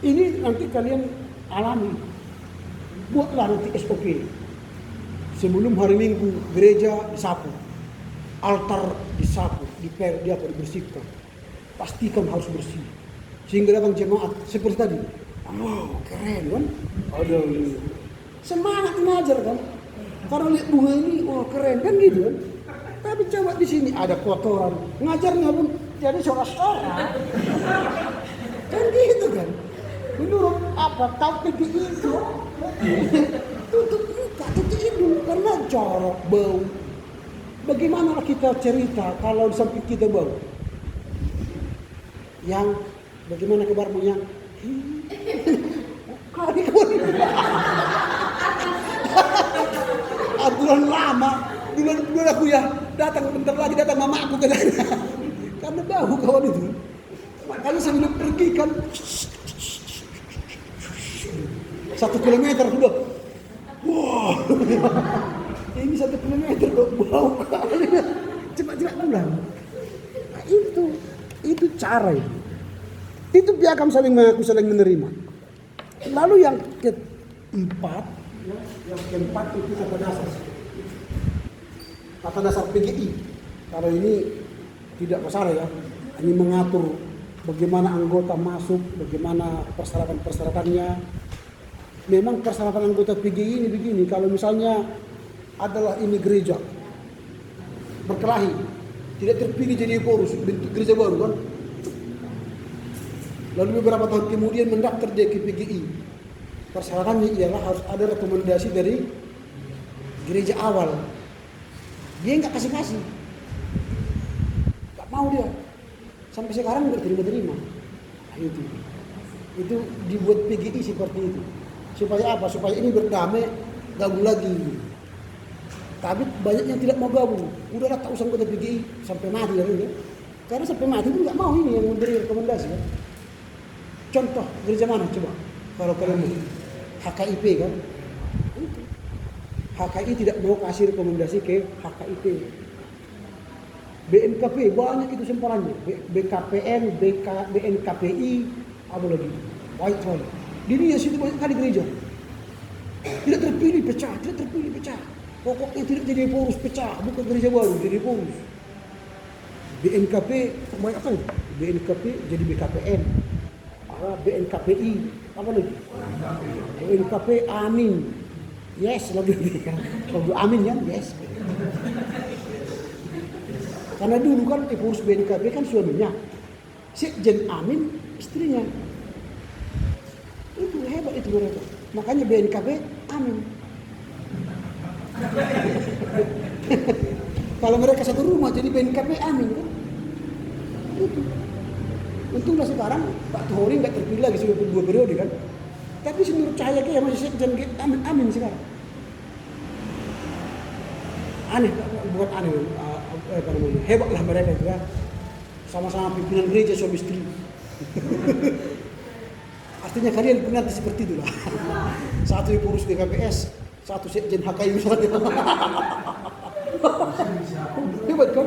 Ini nanti kalian alami. Buatlah nanti SOP. Sebelum hari Minggu gereja disapu, altar disapu, dibersihkan. Pastikan harus bersih. Sehingga datang jemaat seperti tadi. Wow, keren kan? Ada ini. Semangat mengajar kan? Karena lihat bunga ini, wah keren kan gitu kan? Tapi coba di sini ada kotoran, ngajarnya pun jadi sorak-sorak. Kan gitu kan? Menurut apa? Tahu pipi itu? Tutup muka, tutup hidung karena jorok, bau. Bagaimana kita cerita kalau di samping kita bau? Yang bagaimana kabarmu yang kali aturan lama dulu aku ya datang bentar lagi datang mama aku ke sana karena bau kawan itu. Makanya sebelum pergi kan 1 kilometer sudah. Wah, ini 1 kilometer kok bau kali. Cepat-cepat pulang. Nah, itu cara itu. Itu piagam saling mengaku, saling menerima. Lalu yang keempat itu kata dasar. Kata dasar PGI. Kalau ini tidak masalah ya. Ini mengatur bagaimana anggota masuk, bagaimana persyaratan-persyaratannya. Memang persyaratan anggota PGI ini begini, kalau misalnya adalah ini gereja berkelahi, tidak terpilih jadi pengurus, bentuk gereja baru kan. Lalu beberapa tahun kemudian mendaftar di PGI. Persyaratannya ialah harus ada rekomendasi dari gereja awal. Dia nggak kasih, nggak mau dia. Sampai sekarang nggak terima. Nah, itu dibuat PGI seperti itu. Supaya apa? Supaya ini berdamai, gabung lagi. Tapi banyak yang tidak mau gabung. Udahlah tak usah anggota PGI sampai mati ya. Karena sampai mati pun nggak mau ini yang memberi rekomendasi kan. Contoh gereja mana coba? Kalau kalian mau HKIP kan? HKI tidak mau kasih rekomendasi ke HKIP. BNKP banyak itu sempalannya. BKPN, BNKPI, apa lagi? White. Di dunia situ banyak kali gereja. Tidak terpilih pecah. Pokoknya tidak jadi pengurus pecah, bukan gereja baru, jadi pengurus. BNKP banyak kan? BNKP jadi BKPN. BNKPI, apa lagi? BNKP Amin. Yes, lagu Amin ya, yes. Karena dulu kan pengurus BNKP kan suaminya. Sekjen Amin istrinya. Itu hebat itu mereka. Makanya BNKB Amin. Kalau mereka satu rumah jadi BNKB Amin kan? Itu. Untunglah sekarang Pak Tohori nggak terpilih lagi sudah 2 periode kan? Tapi menurut Cahaya kayak masih sekjen amin sekarang. Aneh, bukan aneh, hebatlah mereka itu ya. Sama-sama pimpinan gereja suami istri. Artinya kalian pun nanti seperti itulah. Satu pengurus DKPS, satu sekjen HKI misalnya. Hebat kan?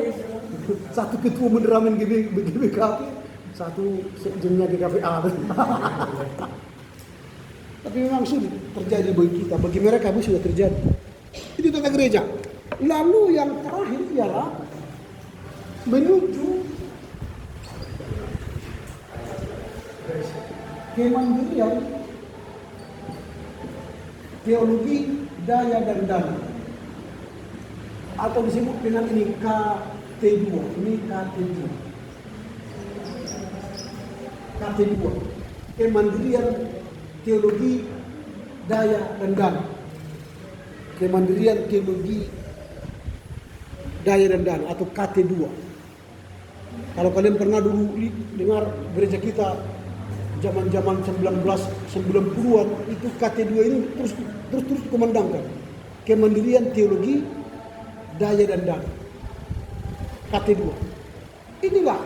Satu ketua meneramen GBKP, satu sekjennya GKPA. Tapi memang sulit terjadi bagi kita, bagi mereka pun sudah terjadi. Itu tentang gereja. Lalu yang terakhir ialah menuju kemandirian teologi daya dan dana, atau disebut dengan ini KT2. Ini KT2. KT2. Kemandirian teologi daya dan dana. Kemandirian teologi daya dan dana atau KT2. Kalau kalian pernah dulu dengar gereja kita zaman-zaman 1990-an, itu KT2 ini terus dikumandangkan. Kemandirian teologi daya dan dana. KT2. Inilah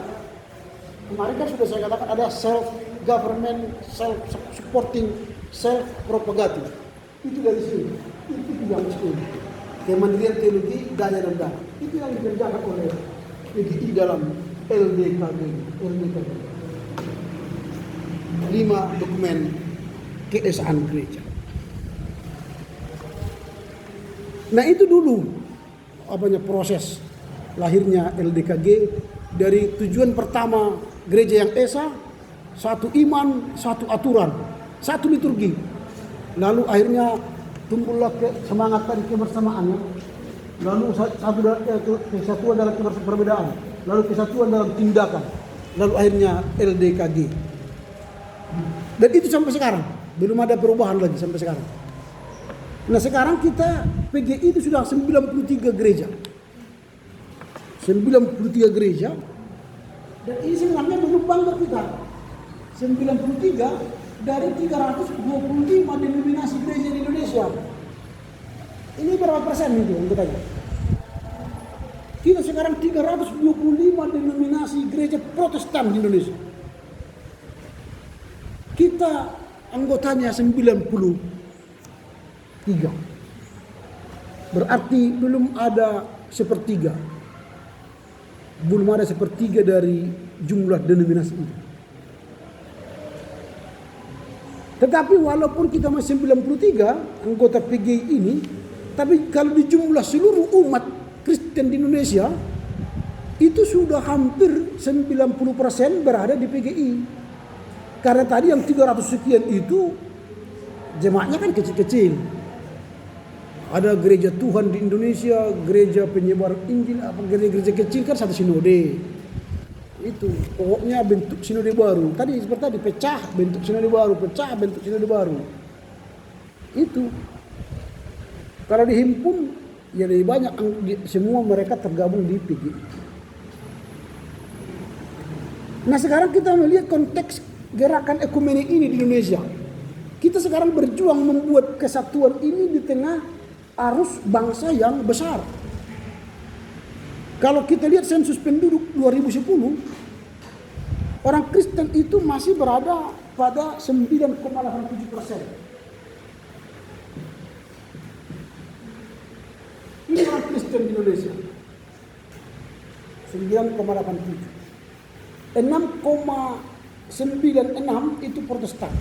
kemarin kan sudah saya katakan ada self government, self supporting, self propagating. Itu dari sini. Itu yang sini. Kemandirian teologi daya dan dana. Itu yang dikerjakan oleh PGI dalam LDKG. 5 dokumen keesaan gereja. Nah itu dulu proses lahirnya LDKG, dari tujuan pertama gereja yang esa, satu iman, satu aturan, satu liturgi. Lalu akhirnya tumbuhlah semangat tadi kebersamaannya. Lalu kesatuan dalam perbedaan, lalu kesatuan dalam tindakan, lalu akhirnya LDKG. Dan itu sampai sekarang belum ada perubahan lagi sampai sekarang. Nah sekarang kita PGI itu sudah 93 gereja. 93 gereja. Dan ini sebenarnya belum bangga kita. 93 dari 325 denominasi gereja di Indonesia. Ini berapa persen itu anggotanya? Kita sekarang 325 denominasi gereja Protestan di Indonesia. Kita anggotanya 93. Berarti belum ada sepertiga. Belum ada sepertiga dari jumlah denominasi itu. Tetapi walaupun kita masih 93 anggota PGI ini, tapi kalau di jumlah seluruh umat Kristen di Indonesia, itu sudah hampir 90% berada di PGI. Karena tadi yang 300 sekian itu jemaatnya kan kecil-kecil. Ada gereja Tuhan di Indonesia, gereja penyebar Injil, gereja kecil kan satu sinode. Itu pokoknya bentuk sinode baru. Tadi seperti tadi pecah bentuk sinode baru, pecah bentuk sinode baru. Itu kalau dihimpun ya lebih banyak, semua mereka tergabung di PGI. Nah sekarang kita melihat konteks gerakan ekumenik ini di Indonesia. Kita sekarang berjuang membuat kesatuan ini di tengah arus bangsa yang besar. Kalau kita lihat sensus penduduk 2010, orang Kristen itu masih berada pada 9,87%. Ini orang Kristen di Indonesia. 9,87. 6,96 itu Protestan.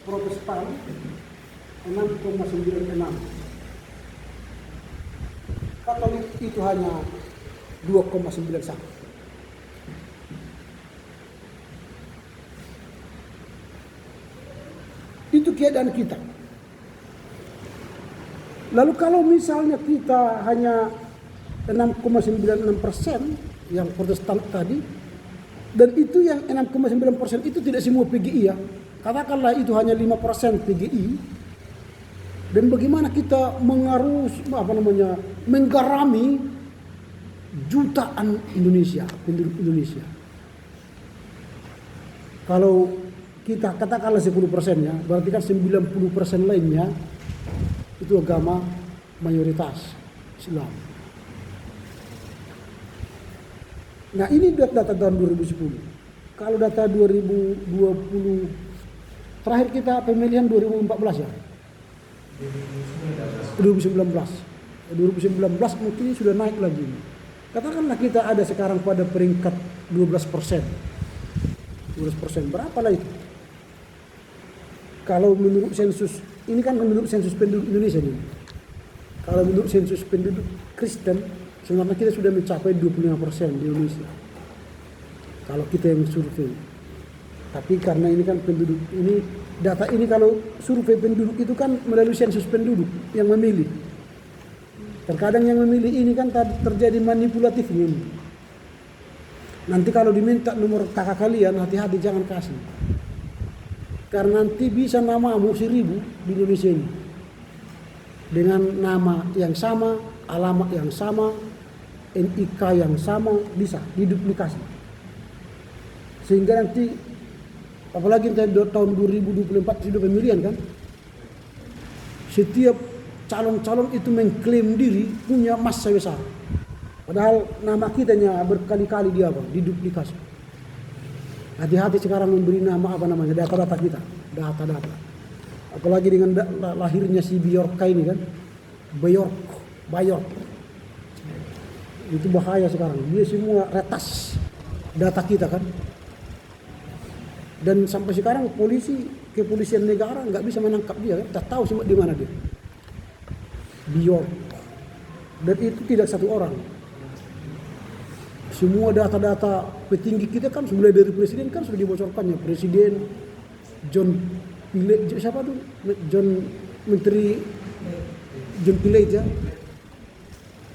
Protestan 6,96. Katolik itu hanya 2,91. Itu keadaan kita. Lalu kalau misalnya kita hanya 6,96% yang Protestan tadi, dan itu yang 6,9% itu tidak semua PGI ya. Katakanlah itu hanya 5% PGI. Dan bagaimana kita menggarami jutaan Indonesia, penduduk Indonesia. Kalau kita katakanlah 10% ya, berarti kan 90% lainnya itu agama mayoritas Islam. Nah ini data tahun 2010. Kalau data 2020 terakhir kita pemilihan 2014 ya. 2019 mungkin sudah naik lagi. Katakanlah kita ada sekarang pada peringkat 12%. 12%, berapa lah itu? Kalau menurut sensus, ini kan menurut sensus penduduk Indonesia nih. Kalau menurut sensus penduduk Kristen, sebenarnya kita sudah mencapai 25% di Indonesia. Kalau kita yang survei. Tapi karena ini kan penduduk, ini data ini kalau survei penduduk itu kan melalui sensus penduduk yang memilih. Terkadang yang memilih ini kan terjadi manipulatifnya ini. Nanti kalau diminta nomor kakak kalian, hati-hati jangan kasih. Karena nanti bisa namamu 1000 di Indonesia ini. Dengan nama yang sama, alamat yang sama, NIK yang sama, bisa diduplikasi. Sehingga nanti, apalagi tahun 2024 sudah pemilihan kan, setiap calon-calon itu mengklaim diri punya massa besar. Padahal nama kitanya berkali-kali dia diduplikasi. Hati-hati sekarang memberi nama apa namanya, data-data kita, data-data. Apalagi dengan lahirnya si Bjorka ini kan, Bjork. Itu bahaya sekarang. Dia semua retas data kita kan. Dan sampai sekarang kepolisian negara nggak bisa menangkap dia kan, tak tahu di mana dia. Bjork. Dan itu tidak satu orang. Semua data-data petinggi kita kan mulai dari presiden kan sudah dibocorkannya. Presiden John Pilate ya.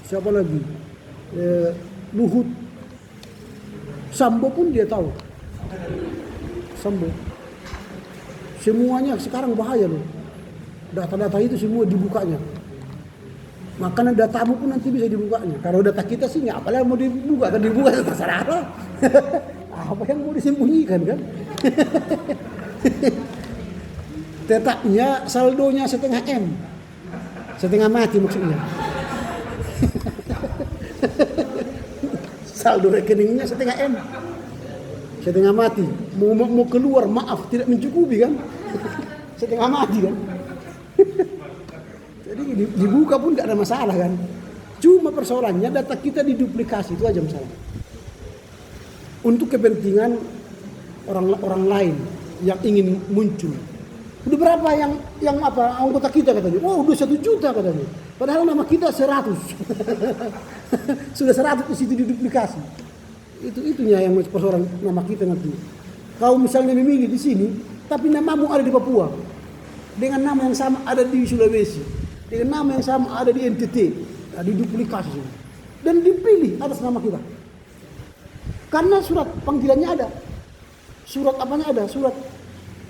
Siapa lagi? Luhut. Sambo pun dia tahu. Sambo. Semuanya sekarang bahaya loh. Data-data itu semua dibukanya. Makanya datamu pun nanti bisa dibukanya. Kalau data kita sih nggak apalah mau dibuka, kan dibuka terserah lah. Apa yang mau disembunyikan kan? Tetapnya saldonya 0,5 M, setengah mati maksudnya. Saldo rekeningnya 0,5 M, setengah mati. Mau keluar maaf tidak mencukupi kan? Setengah mati kan? Jadi dibuka pun nggak ada masalah kan. Cuma persoalannya data kita diduplikasi, itu aja masalah. Untuk kepentingan orang lain yang ingin muncul. Udah berapa yang anggota kita katanya? Oh udah 1 juta katanya. Padahal nama kita 100. Sudah 100 di situ diduplikasi. Itunya yang persoalan nama kita nanti. Kau misalnya memilih di sini, tapi namamu ada di Papua. Dengan nama yang sama ada di Sulawesi. Dengan nama yang sama ada di NTT, diduplikasi dan dipilih atas nama kita. Karena surat panggilannya ada, surat apanya ada, surat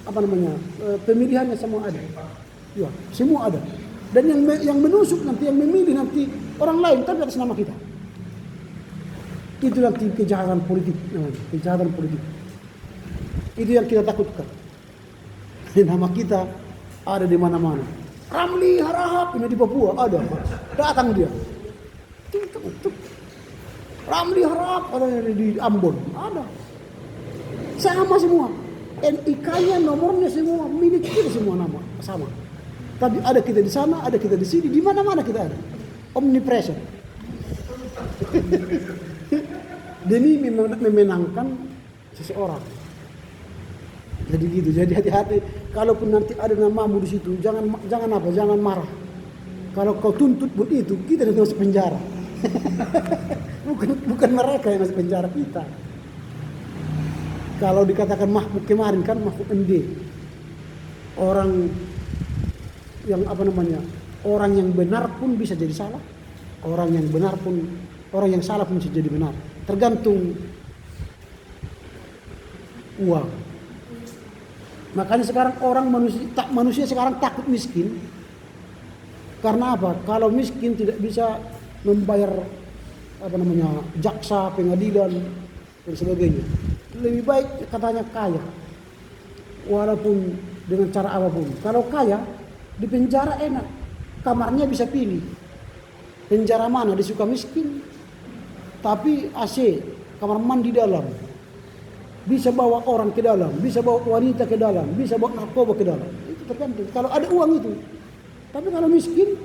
apa namanya, pemilihannya semua ada, ya semua ada. Dan yang menusuk nanti, yang memilih nanti orang lain tapi atas nama kita. Itu nanti kejahatan politik, kejahatan politik. Itu yang kita takutkan. Nama kita ada di mana-mana. Ramli Harahap ini di Papua ada, datang dia. Ramli Harahap ada di Ambon ada, sama semua. NIK-nya, nomornya semua milik kita semua, nama sama. Tapi ada kita di sana, ada kita di sini, di mana-mana kita ada. Omnipresent. Demi memenangkan seseorang. Jadi gitu, jadi hati-hati. Kalaupun nanti ada namamu di situ, jangan marah. Kalau kau tuntut pun itu, kita nanti masuk penjara. bukan mereka yang masuk penjara, kita. Kalau dikatakan Mahfud kemarin kan Mahfud MD, orang yang orang yang benar pun bisa jadi salah, orang yang salah pun bisa jadi benar, tergantung uang. Makanya sekarang manusia sekarang takut miskin. Karena apa? Kalau miskin tidak bisa membayar jaksa, pengadilan dan sebagainya. Lebih baik katanya kaya. walaupun dengan cara apapun. Kalau kaya di penjara enak, kamarnya bisa pilih. Penjara mana di Sukamiskin, tapi AC, kamar mandi dalam. Bisa bawa orang ke dalam, bisa bawa wanita ke dalam, bisa bawa narkoba ke dalam. Itu tergantung. Kalau ada uang itu. Tapi kalau miskin,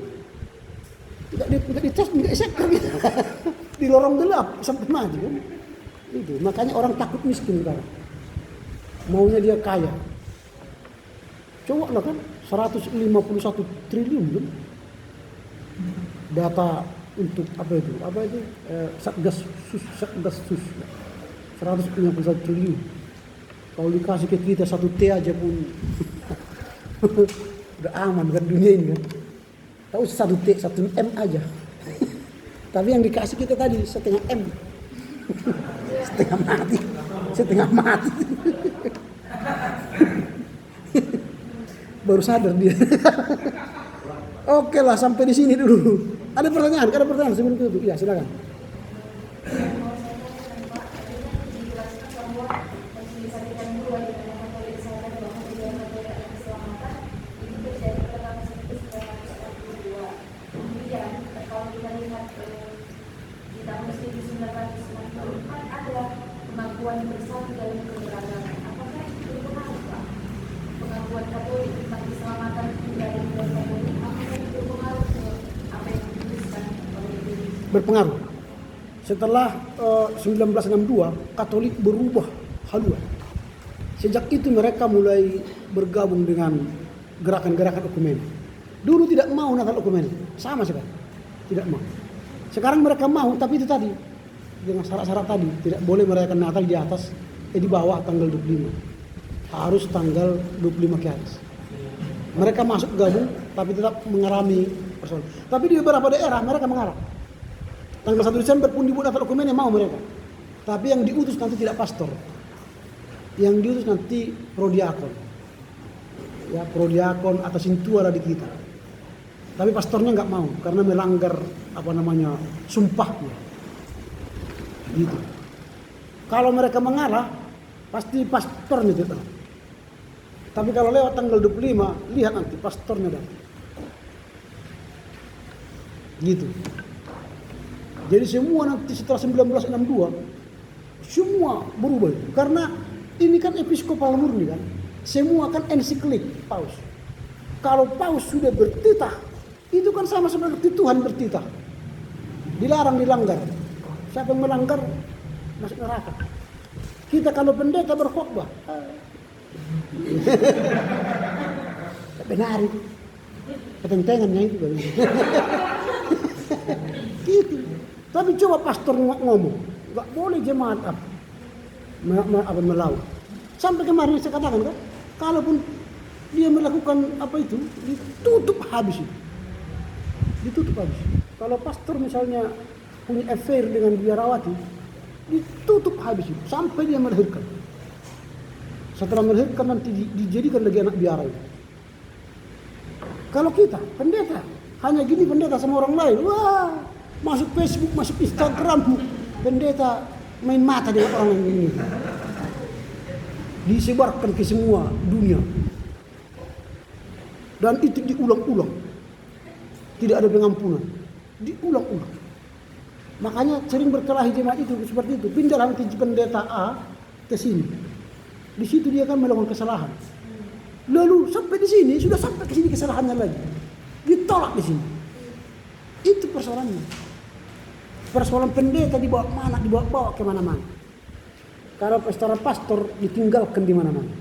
tidak dites, tidak disekap gitu. Di lorong gelap sampai mati kan. Itu makanya orang takut miskin sekarang. Maunya dia kaya. Coba lah kan 151 triliun kan. Data untuk apa itu? Satgas sus. 151 triliun. Kalau dikasih ke kita 1 T aja pun udah aman kan dunia ini kan. Tahu 1 T, 1 M aja. Tapi yang dikasih kita tadi setengah M. Setengah mati. Baru sadar dia. Oke lah, sampai di sini dulu. Ada pertanyaan sebelum itu? Ya, silakan. Pengakuan bersatu dalam keberagaman. Apakah itu berpengaruh, Pak? Pengakuan Katolik tentang keselamatan dari Katolik, apakah itu berpengaruh ke apa yang dituliskan oleh Indonesia? Berpengaruh. Setelah 1962, Katolik berubah haluan. Sejak itu mereka mulai bergabung dengan gerakan-gerakan ekumenik. Dulu tidak mau Natal ekumenik, sama sekali. Tidak mau. Sekarang mereka mau, tapi itu tadi dengan syarat-syarat tadi, tidak boleh merayakan Natal di atas, di bawah tanggal 25. Harus tanggal 25 ke atas. Mereka masuk gabung, tapi tetap mengalami persoalan. Tapi di beberapa daerah mereka mengarah. Tanggal 1 Desember pun dibuat Natal ekumenik mau mereka. Tapi yang diutus nanti tidak pastor. Yang diutus nanti prodiakon. Ya, prodiakon atau sintua di kita. Tapi pastornya nggak mau karena melanggar sumpahnya. Gitu. Kalau mereka mengalah, pasti pastornya tidak. Tapi kalau lewat tanggal 25, lihat nanti pastornya datang. Gitu. Jadi semua nanti setelah 1962, semua berubah. Karena ini kan episkopal murni kan. Semua kan ensiklik paus. Kalau paus sudah bertitah, itu kan sama seperti Tuhan bertitah. Dilarang, dilanggar. Siapa yang melanggar masuk neraka. Kita kalau pendeta berkhotbah, benar itu. Ketentengannya itu. Gitu. Tapi coba pastor ngomong, nggak boleh jemaat melawan. Sampai kemarin saya katakan kan, kalaupun dia melakukan apa itu, ditutup habis itu. Ditutup habis. Kalau pastor misalnya punya affair dengan biarawati, ditutup habis itu sampai dia melahirkan. Setelah melahirkan nanti dijadikan lagi anak biara itu. Kalau kita pendeta hanya gini, pendeta sama orang lain, wah, masuk Facebook, masuk Instagram, pendeta main mata dengan orang yang ini, disebarkan ke semua dunia, dan itu diulang-ulang, tidak ada pengampunan, diulang-ulang. Makanya sering berkelahi jemaat itu seperti itu. Pindah nanti pendeta A ke sini. Di situ dia kan melakukan kesalahan. Lalu sampai di sini sudah sampai ke sini kesalahannya lagi. Ditolak di sini. Itu persoalannya. Persoalan pendeta dibawa mana? Dibawa ke mana-mana. Kalau secara pastor ditinggalkan di mana-mana.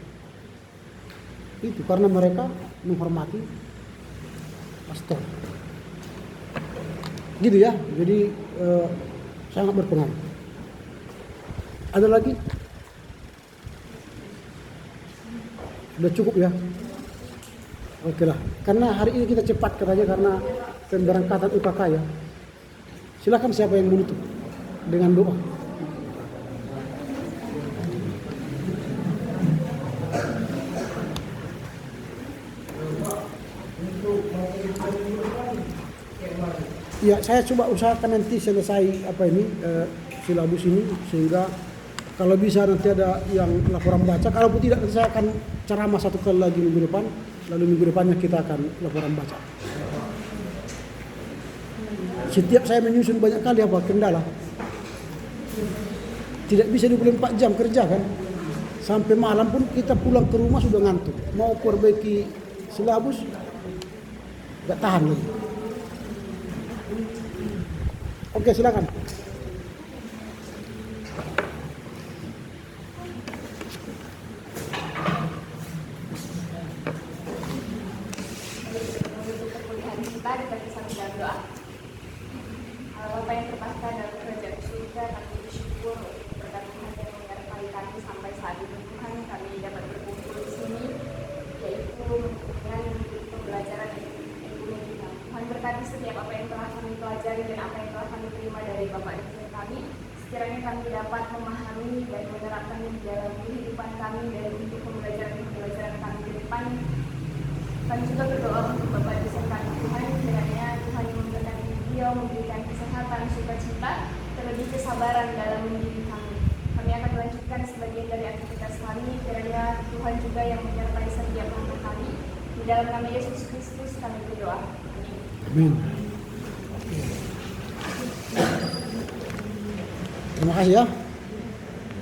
Itu karena mereka menghormati pastor. Gitu ya. Jadi sangat berpengaruh. Ada lagi? Sudah cukup ya? Oke lah. Karena hari ini kita cepatkan aja karena pemberangkatan UKK ya. Silakan siapa yang menutup dengan doa. Ya, saya coba usahakan nanti selesai silabus ini sehingga Kalau bisa nanti ada yang laporan baca, kalau tidak nanti saya akan ceramah satu kali lagi minggu depan, lalu minggu depannya kita akan laporan baca. Setiap saya menyusun banyak kali apa kendala. Tidak bisa 24 jam kerja kan. Sampai malam pun kita pulang ke rumah sudah ngantuk. Mau perbaiki silabus, gak tahan lagi. Oke, silakan. Untuk perkuliahan kita dibagi satu dalam doa. Bapak yang terpaskan dalam kerajaan surga, kami bersyukur berkat Tuhan yang menyertai kami sampai saat ini. Tuhan, kami dapat berkumpul di sini, yaitu dengan pembelajaran ekonomi kita. Tuhan berkati setiap apa yang telah kami pelajari dan apa yang telah kami terima dari Bapak dan Ibu kami. Sekiranya kami dapat memahami dan menerapkan di dalam kehidupan kami dan untuk pembelajaran kami ke depan. Kami juga berdoa untuk Bapak dosen kami Tuhan, kiranya Tuhan yang memberkati beliau, memberikan kesehatan, sukacita, terlebih kesabaran dalam mendidik kami. Kami akan melanjutkan sebagian dari aktivitas kami, kiranya Tuhan juga yang menyertai setiap langkah kami. Di dalam nama Yesus Kristus kami berdoa. Amin. Terima kasih ya.